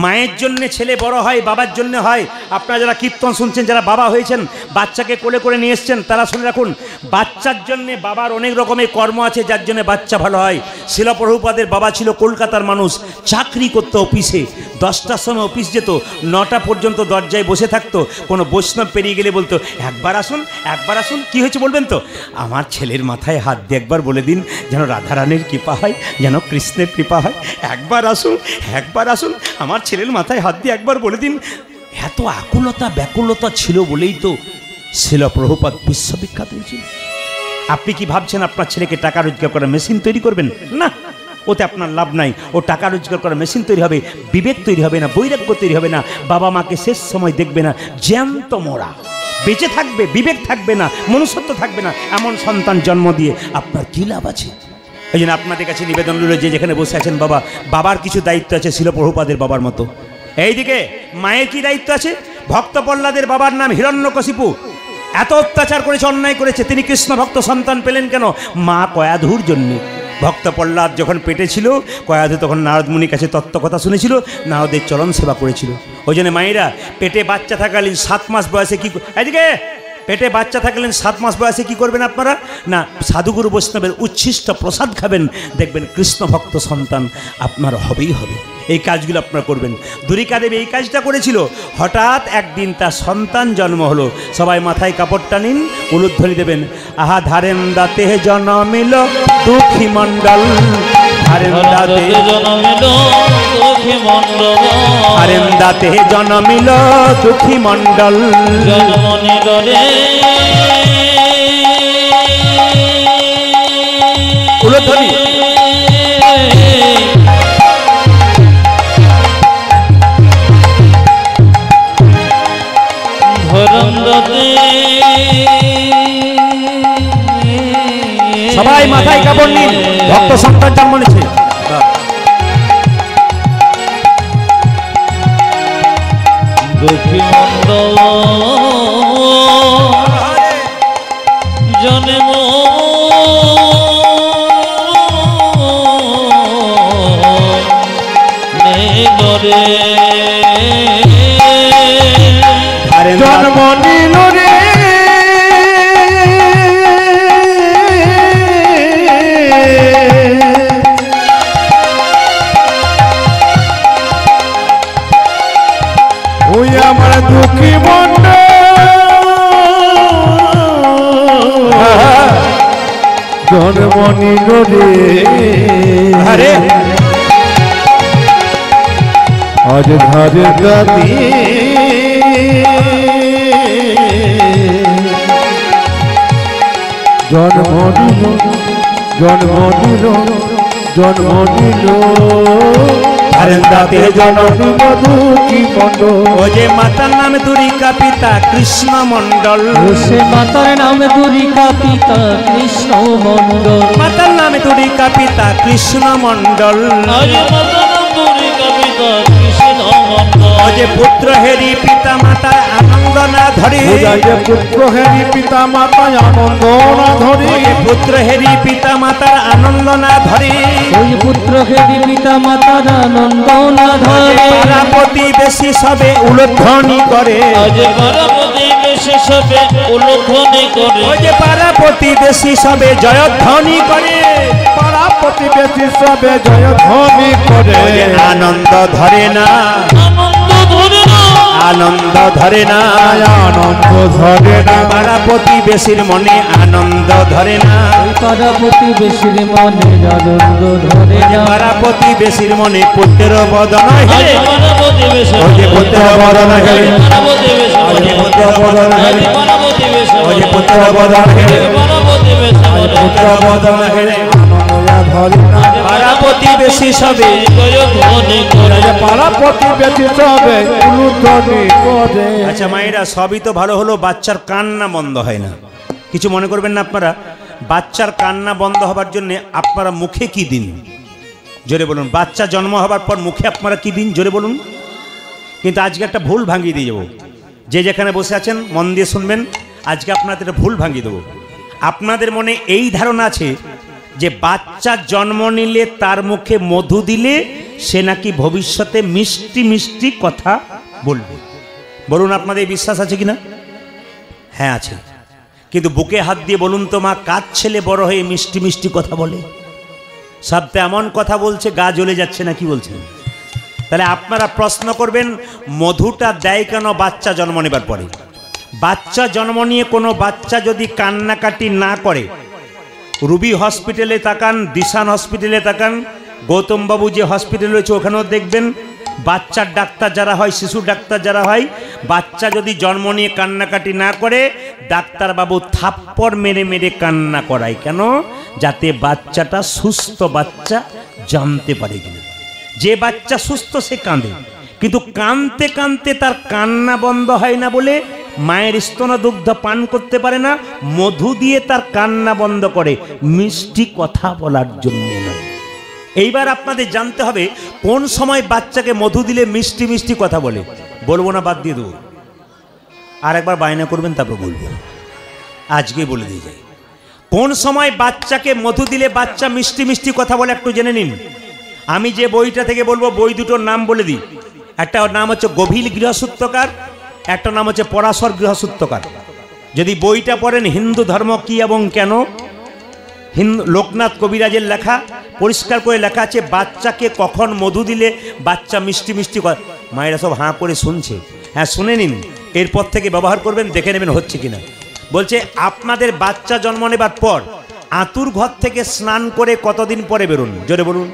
মায়ের জন্য ছেলে বড় হয়, বাবার জন্য হয়। আপনারা যারা কীর্তন শুনছেন, যারা বাবা হয়েছেন, বাচ্চাকে কোলে করে নিয়ে এসছেন, তারা শুনে রাখুন, বাচ্চার জন্য বাবার অনেক রকমের কর্ম আছে, যার জন্য বাচ্চা ভালো হয়। শিল প্রভুপাদের বাবা ছিল কলকাতার মানুষ, চাকরি করতো অফিসে, 10টার সময় অফিস যেত, 9টা পর্যন্ত দরজায় বসে থাকতো। কোনো বৈষ্ণব পেরিয়ে গেলে বলতো, একবার আসুন, একবার আসুন। কি হয়েছে বলবেন তো? আমার ছেলের মাথায় হাত দিয়ে একবার বলে দিন, যেন রাধারানীর কৃপা হয়, যেন কৃষ্ণের কৃপা হয়। একবার আসুন, একবার আসুন, আমার ছেলের মাথায় হাত দিয়ে একবার বলে দিন। এত আকুলতা ব্যাকুলতা ছিল বলেই তো শিল প্রভুপাদ বিশ্ববিখ্যাত হয়েছিল। আপনি কি ভাবছেন আপনার ছেলেকে টাকা রোজগার করার মেশিন তৈরি করবেন? না, ওতে আপনার লাভ নাই। ও টাকা রোজগার করার মেশিন তৈরি হবে, বিবেক তৈরি হবে না, বৈরাগ্য তৈরি হবে না, বাবা মাকে শেষ সময় দেখবে না, জ্যান্ত মরা। বেঁচে থাকবে, বিবেক থাকবে না, মনুষ্যত্ব থাকবে না, এমন সন্তান জন্ম দিয়ে আপনার কী লাভ আছে? এই জন্য আপনাদের কাছে নিবেদন রইল, যে যেখানে বসে আছেন বাবা, বাবার কিছু দায়িত্ব আছে শিল প্রভুপাদের বাবার মতো। এইদিকে মায়ের কি দায়িত্ব আছে? ভক্ত প্রহ্লাদের বাবার নাম হিরণ্যকশিপু, এত অত্যাচার করেছে, অন্যায় করেছে, তিনি কৃষ্ণ ভক্ত সন্তান পেলেন কেন? মা কয়াধুর জন্যে। ভক্ত প্রহ্লাদ যখন পেটে ছিল, কয়াধু তখন নারদ মুনির কাছে তত্ত্ব কথা শুনেছিল, নারদের চরণ সেবা করেছিল। ওই জন্য মায়েরা পেটে বাচ্চা থাকালীন 7 মাস বয়সে কি, এদিকে পেটে বাচ্চা থাকলেন 7 মাস বয়সে কি করবেন আপনারা? না, সাধুগুরু বৈষ্ণবের উচ্ছিষ্ট প্রসাদ খাবেন, দেখবেন কৃষ্ণ ভক্ত সন্তান আপনার হবেই হবে। এই কাজগুলো আপনারা করবেন। দুরিকা দেবী এই কাজটা করেছিল। হঠাৎ একদিন তার সন্তান জন্ম হলো। সবাই মাথায় কাপড়টা নিন, উলুধ্বনি দেবেন। আহা ধারেন দাতে জন্মিল দুঃখী মণ্ডল, ধারেন দাতে জনমিল দুঃখী মণ্ডল, ধারেন দাতে জন্মিল দুঃখী মণ্ডল, জন্মনিল রে উলধ্বনি। সবাই মাথায় কাপড় নিন, ভক্ত সন্তান জন্ম নিয়েছে। দক্ষিণমন্ডল জন্ম নেগরে জন্ম নিল রে ওই আমার দুঃখী মন্ড জন্ম নিল রে আরে আজ ধারে গাদি জন্ম নিল জন্ম নিল জন্ম নিল দাতে জন্ম দুঃখী মন্ড ও যে মাতার নাম দুরিকা পিতা কৃষ্ণ মন্ডল, সে মাতার নাম দুরিকা পিতা কৃষ্ণ মন্ডল, মাতার নাম দুরিকা পিতা কৃষ্ণ মন্ডল। আজ মাতানাম দুরিকা পিতা কৃষ্ণ মন্ডল ও যে পুত্র হেরি পিতা মাতার আনন্দ না ধরে, পুত্র হেরি পিতা মাতা আনন্দ না ধরে ও যে পুত্র হেরি পিতা মাতার আনন্দ না ধরে, ওই পুত্র খেদি পিতা মাতার আনন্দ না ধরে, পারাপতি বেশি সবে উলধ্বনি করে, আজ পার্বতী বেশে সবে উলধ্বনি করে ও যে পারাপতি বেশি সবে জয়ধ্বনি করে, পাড়া প্রতিবেশী সবে জয় ধ্বনি করে ও যে আনন্দ ধরে না, আনন্দ ধরে না আনন্দ ধরে না, আনন্দ ধরে না পারাপতি বেশির মনে আনন্দ ধরে না, ওই পারাপতি বেশির মনে আনন্দ ধরে না, পারাপতি বেশির মনে পুত্র বদন আজ হেরে, পার্বতী বেশে ও যে পুত্র বদন হেরে, পার্বতী বেশে ও যে পুত্র বদন আজ হেরে, পার্বতী বেশে ও যে পুত্র বদন হেরে, পার্বতী বেশে পুত্র বদন হেরে, ধরে না পারাপতি বেশি সবে জয়ধ্বনি করে পাড়া প্রতিবেশী সবে উলুধ্বনি করে আচ্ছা মায়েরা, সবই তো ভালো হলো, বাচ্চার কান্না বন্ধ হয় না। কিছু মনে করবেন না আপনারা, বাচ্চার কান্না বন্ধ হবার জন্য আপনারা মুখে কি দিন জোরে বলুন। বাচ্চা জন্ম হবার পর মুখে আপনারা কি দিন জোরে বলুন। কিন্তু আজকে একটা ভুল ভাঙিয়ে দিয়ে যাবো, যে যেখানে বসে আছেন মন দিয়ে শুনবেন। আজকে আপনাদের একটা ভুল ভাঙিয়ে দেবো। আপনাদের মনে এই ধারণা আছে যে বাচ্চা জন্ম নিলে তার মুখে মধু দিলে সে নাকি ভবিষ্যতে মিষ্টি মিষ্টি কথা বলবে। বলুন আপনাদের বিশ্বাস আছে কিনা? হ্যাঁ আছে। কিন্তু বুকে হাত দিয়ে বলুন তো মা, কার ছেলে বড় হয়ে মিষ্টি মিষ্টি কথা বলে? সব তো এমন কথা বলছে গা জ্বলে যাচ্ছে না, কি বলছেন? তাহলে আপনারা প্রশ্ন করবেন, মধুটা দেয় কেন বাচ্চা জন্ম নেবার পরে? বাচ্চা জন্ম নিয়ে কোনো বাচ্চা যদি কান্নাকাটি না করে, রুবি হসপিটালে তাকান, দিশান হসপিটালে তাকান, গৌতমবাবু যে হসপিটাল রয়েছে ওখানেও দেখবেন, বাচ্চার ডাক্তার যারা হয়, শিশু ডাক্তার যারা হয়, বাচ্চা যদি জন্ম নিয়ে কান্নাকাটি না করে, ডাক্তারবাবু থাপ্পড় মেরে মেরে কান্না করায়। কেন? যাতে বাচ্চাটা সুস্থ বাচ্চা জানতে পারে কিনা। যে বাচ্চা সুস্থ সে কাঁদে, কিন্তু কাঁদতে কাঁদতে তার কান্না বন্ধ হয় না বলে মায়ের স্তনা দুগ্ধ পান করতে পারে না, মধু দিয়ে তার কান্না বন্ধ করে, মিষ্টি কথা বলার জন্য নয়। এইবার আপনাদের জানতে হবে কোন সময় বাচ্চাকে মধু দিলে মিষ্টি মিষ্টি কথা বলে। বলবো না, বাদ দিয়ে দেবো, আর একবার বায়না করবেন তারপর বলবো। আজকে বলে দিয়ে যাই কোন সময় বাচ্চাকে মধু দিলে বাচ্চা মিষ্টি মিষ্টি কথা বলে, একটু জেনে নিন। আমি যে বইটা থেকে বলবো, বই দুটোর নাম বলে দিই। একটা নাম হচ্ছে গভীর গৃহসূত্রকার, একটা নাম হচ্ছে পরাশর গৃহসূত্রকার। যদি বইটা পড়েন হিন্দু ধর্ম কি এবং কেন, লোকনাথ কবিরাজের লেখা, পরিষ্কার করে লেখা আছে বাচ্চাকে কখন মধু দিলে বাচ্চা মিষ্টি মিষ্টি কথা। মায়েরা সব হাঁ করে শুনছে, হ্যাঁ শুনে নিন, এরপর থেকে ব্যবহার করবেন, দেখে নেবেন হচ্ছে কিনা। বলছে আপনাদের বাচ্চা জন্ম নেবার পর আতুর ঘর থেকে স্নান করে কতদিন পরে বেরোন জোরে বলুন?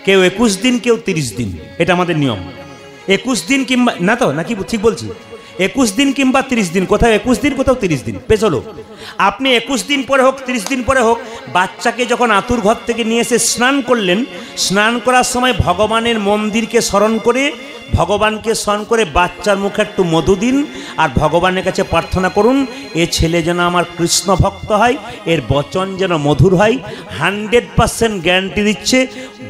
কেউ 21 দিন, কেউ 30 দিন, এটা আমাদের নিয়ম। 21 দিন কিংবা না, তো নাকি ঠিক বলছি? 21 দিন কিংবা 30 দিন, কোথাও 21 দিন কোথাও 30 দিন, বেশ হলো। আপনি 21 দিন পরে হোক 30 দিন পরে হোক, বাচ্চাকে যখন আতুর ঘর থেকে নিয়ে এসে স্নান করলেন, স্নান করার সময় ভগবানের মন্দিরকে স্মরণ করে, ভগবানকে স্মরণ করে বাচ্চার মুখে একটু মধু দিন আর ভগবানের কাছে প্রার্থনা করুন, এ ছেলে যেন আমার কৃষ্ণ ভক্ত হয়, এর বচন যেন মধুর হয়। 100% গ্যারান্টি দিচ্ছে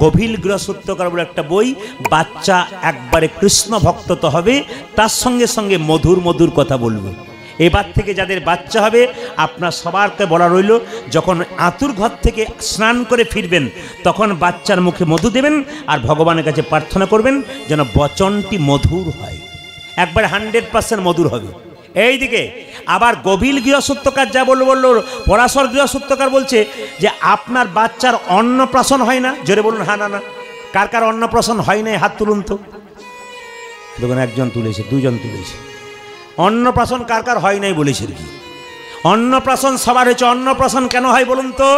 গভীর গৃহসূত্রকার বলে একটা বই, বাচ্চা একবারে কৃষ্ণ ভক্ত তো হবে, তার সঙ্গে সঙ্গে মধুর মধুর কথা বলবে। এবার থেকে যাদের বাচ্চা হবে আপনার সবারকে বলা রইল, যখন আতুর ঘর থেকে স্নান করে ফিরবেন তখন বাচ্চার মুখে মধু দেবেন আর ভগবানের কাছে প্রার্থনা করবেন যেন বচনটি মধুর হয়, একবারে 100% মধুর হবে। এইদিকে আবার গভীর গৃহসূত্রকার যা বললো পরাশর গৃহসূত্রকার বলছে যে আপনার বাচ্চার অন্নপ্রাশন হয় না, জোরে বলুন হ্যাঁ না না। কার কার অন্নপ্রাশন হয় না হাত তুলুন তো। দেখুন একজন তুলেছে, দুজন তুলেছে। অন্নপ্রাশন কার কার হয় নাই বলেছে কি? অন্নপ্রাশন সবার হয়েছে। অন্নপ্রাশন কেন হয় বলুন তো?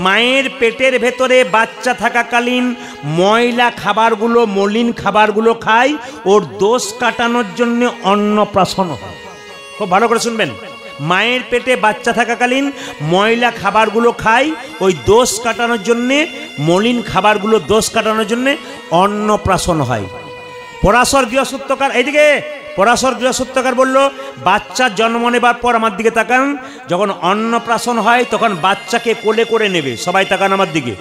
মায়ের পেটের ভেতরে বাচ্চা থাকাকালীন ময়লা খাবারগুলো, মলিন খাবারগুলো খায়, ওর দোষ কাটানোর জন্য অন্নপ্রাশন হয়। খুব ভালো করে শুনবেন, মায়ের পেটে বাচ্চা থাকাকালীন ময়লা খাবারগুলো খায়, ওই দোষ কাটানোর জন্যে, মলিন খাবারগুলো দোষ কাটানোর জন্যে অন্নপ্রাশন হয়। পরাশর গৃহসূত্রকার, এইদিকে পরাশর গৃহসূত্রকার বলল বাচ্চার জন্ম নেবার পর আমার দিকে তাকান, যখন অন্নপ্রাশন হয় তখন বাচ্চাকে কোলে করে নেবে। সবাই তাকান আমার দিকে।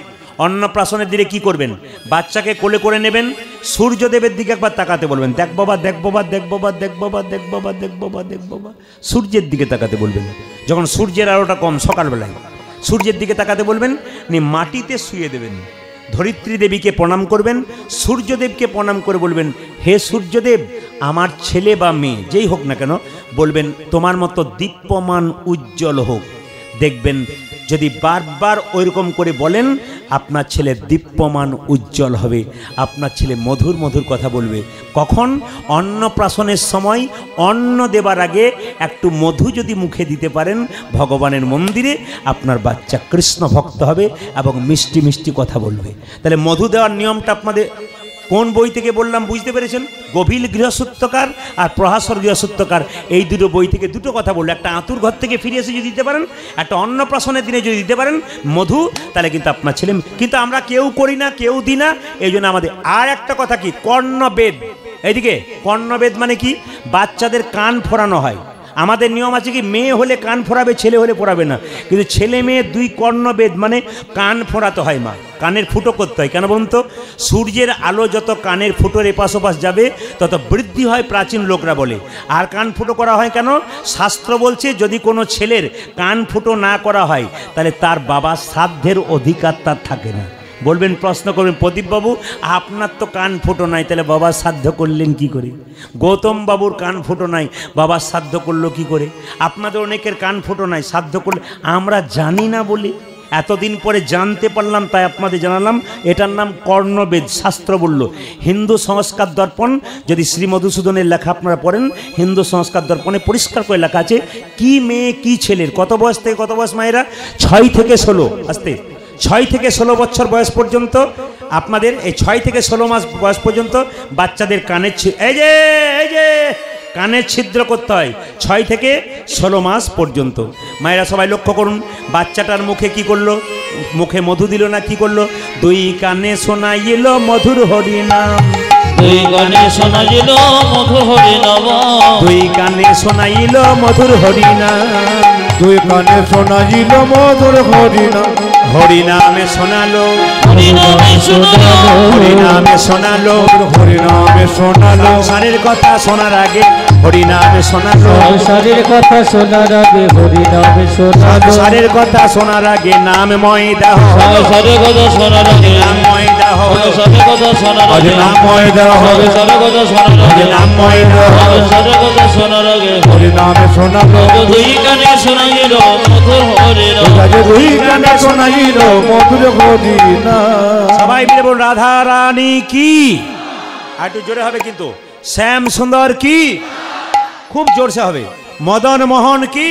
অন্নপ্রাশনের দিকে কি করবেন? বাচ্চাকে কোলে করে নেবেন, সূর্যদেবের দিকে একবার তাকাতে বলবেন, দেখ বাবা দেখ বাবা দেখ বাবা দেখ বাবা দেখ বাবা দেখ বাবা দেখ বাবা। সূর্যের দিকে তাকাতে বলবেন, যখন সূর্যের আলোটা কম সকালবেলায় সূর্যের দিকে তাকাতে বলবেন, মাটিতে শুয়ে দেবেন, ধরিত্রী দেবীকে প্রণাম করবেন, সূর্যদেবকে প্রণাম করে বলবেন, হে সূর্যদেব, আমার ছেলে বা মেয়ে যেই হোক না কেন, বলবেন তোমার মতো দীপ্যমান উজ্জ্বল হোক। দেখবেন যদি বারবার ওইরকম করে বলেন, আপনার ছেলে দীপ্যমান উজ্জ্বল হবে, আপনার ছেলে মধুর মধুর কথা বলবে। কখন? অন্নপ্রাশনের সময় অন্ন দেবার আগে একটু মধু যদি মুখে দিতে পারেন ভগবানের মন্দিরে, আপনার বাচ্চা কৃষ্ণ ভক্ত হবে এবং মিষ্টি মিষ্টি কথা বলবে। তাহলে মধু দেওয়ার নিয়মটা আপনাদের কোন বই থেকে বললাম বুঝতে পেরেছেন? গভীর গৃহসূত্রকার আর প্রহাসর গৃহসূত্রকার, এই দুটো বই থেকে দুটো কথা বললো। একটা আতুর ঘর থেকে ফিরে এসে যদি দিতে পারেন, একটা অন্নপ্রাশনের দিনে যদি দিতে পারেন মধু, তাহলে কিন্তু আপনার ছেলে। কিন্তু আমরা কেউ করি না, কেউ দিই না, এই জন্য আমাদের। আর একটা কথা কি, কর্ণবেদ। এইদিকে কর্ণবেদ মানে কি? বাচ্চাদের কান ফোড়ানো হয়। আমাদের নিয়ম আছে কি, মেয়ে হলে কান ফোড়াবে, ছেলে হলে ফোড়াবে না। কিন্তু ছেলে মেয়ে দুই কর্ণবেদ, মানে কান ফোড়াতে হয় মা, কানের ফুটো করতে হয়। কেন বলুন তো? সূর্যের আলো যত কানের ফুটোর এপাশ ওপাশ যাবে তত বৃদ্ধি হয়, প্রাচীন লোকরা বলে। আর কান ফুটো করা হয় কেন? শাস্ত্র বলছে যদি কোনো ছেলের কান ফুটো না করা হয় তাহলে তার বাবা শ্রাদ্ধের অধিকার তার থাকে না। বলবেন, প্রশ্ন করবেন, প্রদীপবাবু আপনার তো কান ফুটো নাই, তাহলে বাবা শ্রাদ্ধ করলেন কি করে? গৌতম বাবুর কান ফুটো নাই, বাবা শ্রাদ্ধ করলো কি করে? আপনাদের অনেকের কান ফুটো নাই, শ্রাদ্ধ করলে আমরা জানি না বলি। এতদিন পরে জানতে পারলাম, তাই আপনাদের জানালাম। এটার নাম কর্ণবেদ, শাস্ত্র বলল। হিন্দু সংস্কার দর্পণ, যদি শ্রী মধুসূদনের লেখা আপনারা পড়েন, হিন্দু সংস্কার দর্পণে পরিষ্কার করে লেখা আছে কি মেয়ে কি ছেলের কত বয়স থেকে কত বয়স মায়েরা? 6 থেকে 16, আসতে 6 থেকে 16 বছর বয়স পর্যন্ত আপনাদের, এই 6 থেকে 16 মাস বয়স পর্যন্ত বাচ্চাদের কানের এই যে কানের ছিদ্র করতে হয় 6 থেকে 16 মাস পর্যন্ত। মায়েরা সবাই লক্ষ্য করুন, বাচ্চাটার মুখে কি করলো? মুখে মধু দিল না, কি করলো? দুই কানে শোনাইল মধুর হরিনাম, দুই কানে শোনাইল মধুর হরিনাম, দুই কানে শোনাইল মধুর হরিনাম, দুই কানে শোনাইল মধুর হরিনাম, হরিনামে শোনালো, হরিনামে শোনালো, হরিনামে শোনালো, হরিনামে শোনালো, সংসারের কথা শোনার আগে হরিনামে শোনালো, সংসারের কথা শোনার আগে হরিনামে শোনালো, সংসারের কথা শোনার আগে নামময় দাহ, সংসারের কথা শোনার আগে নামময় দাহ, সংসারের কথা শোনার আগে নামময় দাহ, সংসারের কথা শোনার আগে নামময় দাহ, সংসারের কথা শোনার আগে হরিনামে শোনালো, দুই কানে শোনাইল মধুর হরিনাম, দুই কানে শোনাইল মধুর হরিনাম। সবাই মিলে বলুন রাধা রানী কি। আর একটু জোরে হবে কিন্তু, শ্যাম সুন্দর কি, খুব জোরসে হবে। মদন মোহন কি,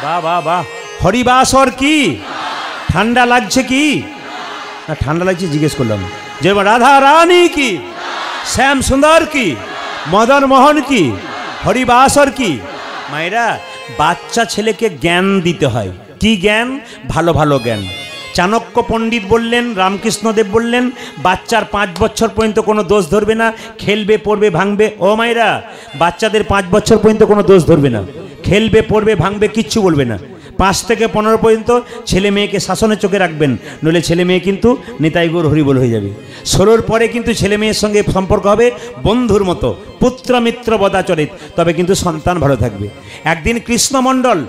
বাহ বাহ বাহ। হরিবাসর কি, ঠান্ডা লাগছে কি? না ঠান্ডা লাগছে জিজ্ঞেস করলাম। যেমন রাধা রানী কি, শ্যাম সুন্দর কি, মদন মোহন কি, হরিবাসর কি মায়েরা, বাচ্চা ছেলেকে জ্ঞান দিতে হয়। কি জ্ঞান? ভালো ভালো জ্ঞান। চাণক্য পণ্ডিত বললেন, রামকৃষ্ণদেব বললেন, বাচ্চার 5 বছর পর্যন্ত কোনো দোষ ধরবে না, খেলবে পড়বে ভাঙবে। ও মায়েরা, বাচ্চাদের 5 বছর পর্যন্ত কোনো দোষ ধরবে না, খেলবে পড়বে ভাঙবে, কিচ্ছু বলবে না। 5 থেকে 15 পর্যন্ত ছেলে মেয়েকে শাসনের চোখে রাখবেন, নইলে ছেলে মেয়ে কিন্তু নিতাই গৌর হরিবোল হয়ে যাবে। 16-র পরে কিন্তু ছেলে মেয়ের সঙ্গে সম্পর্ক হবে বন্ধুর মতো, পুত্র মিত্র বদাচরিত, তবে কিন্তু সন্তান ভালো থাকবে। একদিন কৃষ্ণমণ্ডল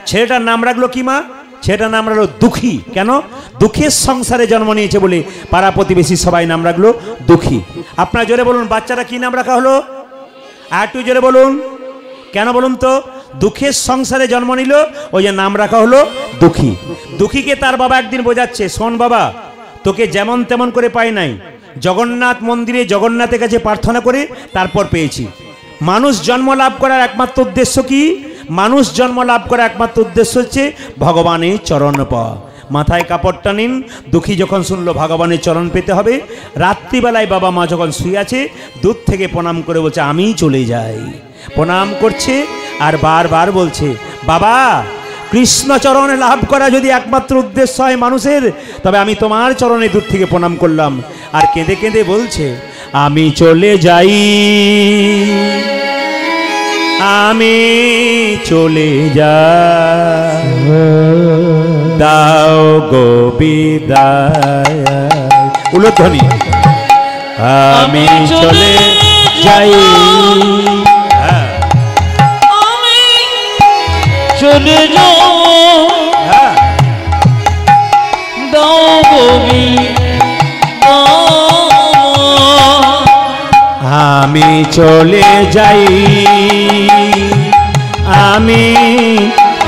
ছেলেটার নাম রাখলো কি মা? ছেলেটার নাম রাখলো দুঃখী। কেন? দুঃখের সংসারে জন্ম নিয়েছে বলে পাড়া প্রতিবেশী সবাই নাম রাখলো দুঃখী। আপনার জোরে বলুন, বাচ্চারা কি নাম রাখা হলো? আর একটু জোরে বলুন, কেন বলুন তো? দুঃখের সংসারে জন্ম নিল, ওই যে নাম রাখা হলো দুঃখী। দুঃখীকে তার বাবা একদিন বোঝাচ্ছে, শোন বাবা, তোকে যেমন তেমন করে পাই নাই, জগন্নাথ মন্দিরে জগন্নাথের কাছে প্রার্থনা করে তারপর পেয়েছি। মানুষ জন্ম লাভ করার একমাত্র উদ্দেশ্য কি? মানুষ জন্ম লাভ করার একমাত্র উদ্দেশ্য হচ্ছে ভগবানের চরণ পাওয়া। মাথায় কাপড়টা নিন। দুঃখী যখন শুনলো ভগবানের চরণ পেতে হবে, রাত্রিবেলায় বাবা মা যখন শুয়ে আছে, দূর থেকে প্রণাম করে বলছে আমি চলে যাই। প্রণাম করছে আর বারবার বলছে, বাবা, কৃষ্ণ চরণে লাভ করা যদি একমাত্র উদ্দেশ্য হয় মানুষের, তবে আমি তোমার চরণে দূর থেকে প্রণাম করলাম। আর কেঁদে কেঁদে বলছে, আমি চলে যাই, আমি চলে যাই, দাও গো বিদায়। উলধ্বনি, আমি চলে যাই, আমি চলে যাও, দাও ববি আমি চলে যাই, আমি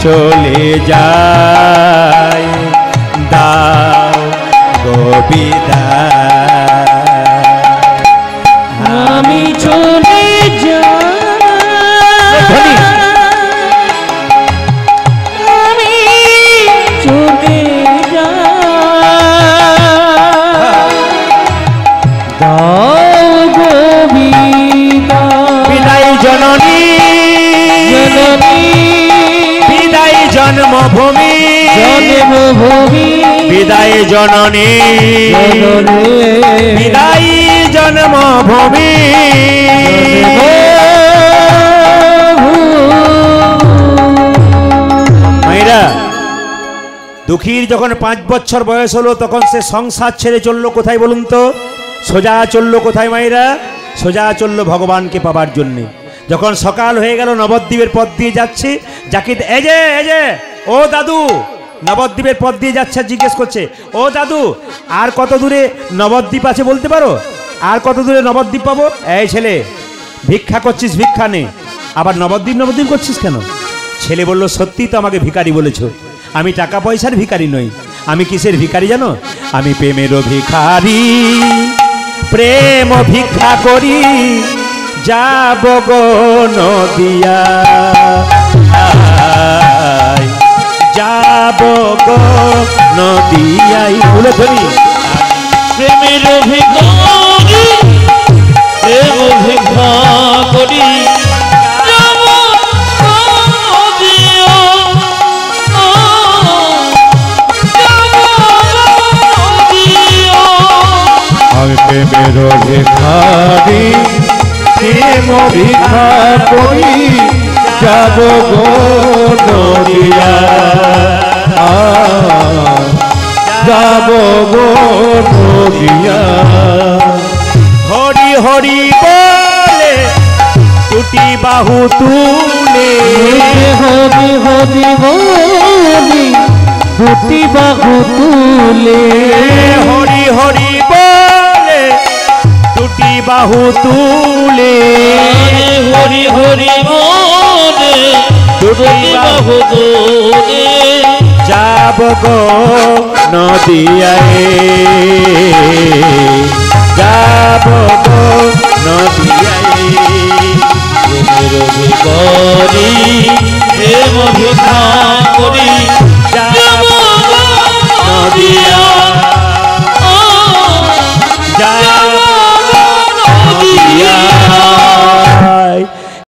চলে যাই, দাও গো বিদায়। আমি চলে যাই, আমি চলে যাই, দাও গো বিদায়। বিদায় জননী, বিদায় জন্মভূমি, জন্মভূমি, বিদায় জননী, বিদায় জন্মভূমি। মায়েরা, দুঃখীর যখন 5 বছর বয়স হলো, তখন সে সংসার ছেড়ে চললো কোথায় বলুন তো? সোজা চললো কোথায় মায়েরা? সোজা চললো ভগবানকে পাবার জন্যে। যখন সকাল হয়ে গেল, নবদ্বীপের পথ দিয়ে যাচ্ছে, যাকে এই যে ও দাদু, নবদ্বীপের পথ দিয়ে যাচ্ছে, জিজ্ঞেস করছে, ও দাদু, আর কত দূরে নবদ্বীপ আছে বলতে পারো? আর কত দূরে নবদ্বীপ পাবো? এই ছেলে, ভিক্ষা করছিস, ভিক্ষা নে, আবার নবদ্বীপ নবদ্বীপ করছিস কেন? ছেলে বলল, সত্যি তো আমাকে ভিখারি বলেছো, আমি টাকা পয়সার ভিখারি নই। আমি কিসের ভিখারি জানো? আমি প্রেমেরও ভিখারি, প্রেম ভিক্ষা করি, যাব গো নদিয়া, যাব গো নদিয়াই। বলে ধরি, প্রেমের ভিখারি, প্রেম ভিক্ষা করি, যাব নদিয়া, যাব নদিয়া। আমি প্রেমের ভিখারি, প্রেম ভিক্ষা করি, যাব গো নদিয়া, যাব গো নদিয়া। হরি হরি বলে দুটি বাহু তুলে, হরি হরি বলি দুটি বাহু তুলে, হরি হরি বলে দুটি বাহু তুলে, হরি হরি বলে দুটি বাহু তুলে, যাব গো নদিয়ায়, যাব গো নদিয়ায়। প্রেমের ভিখারি, প্রেম ভিক্ষা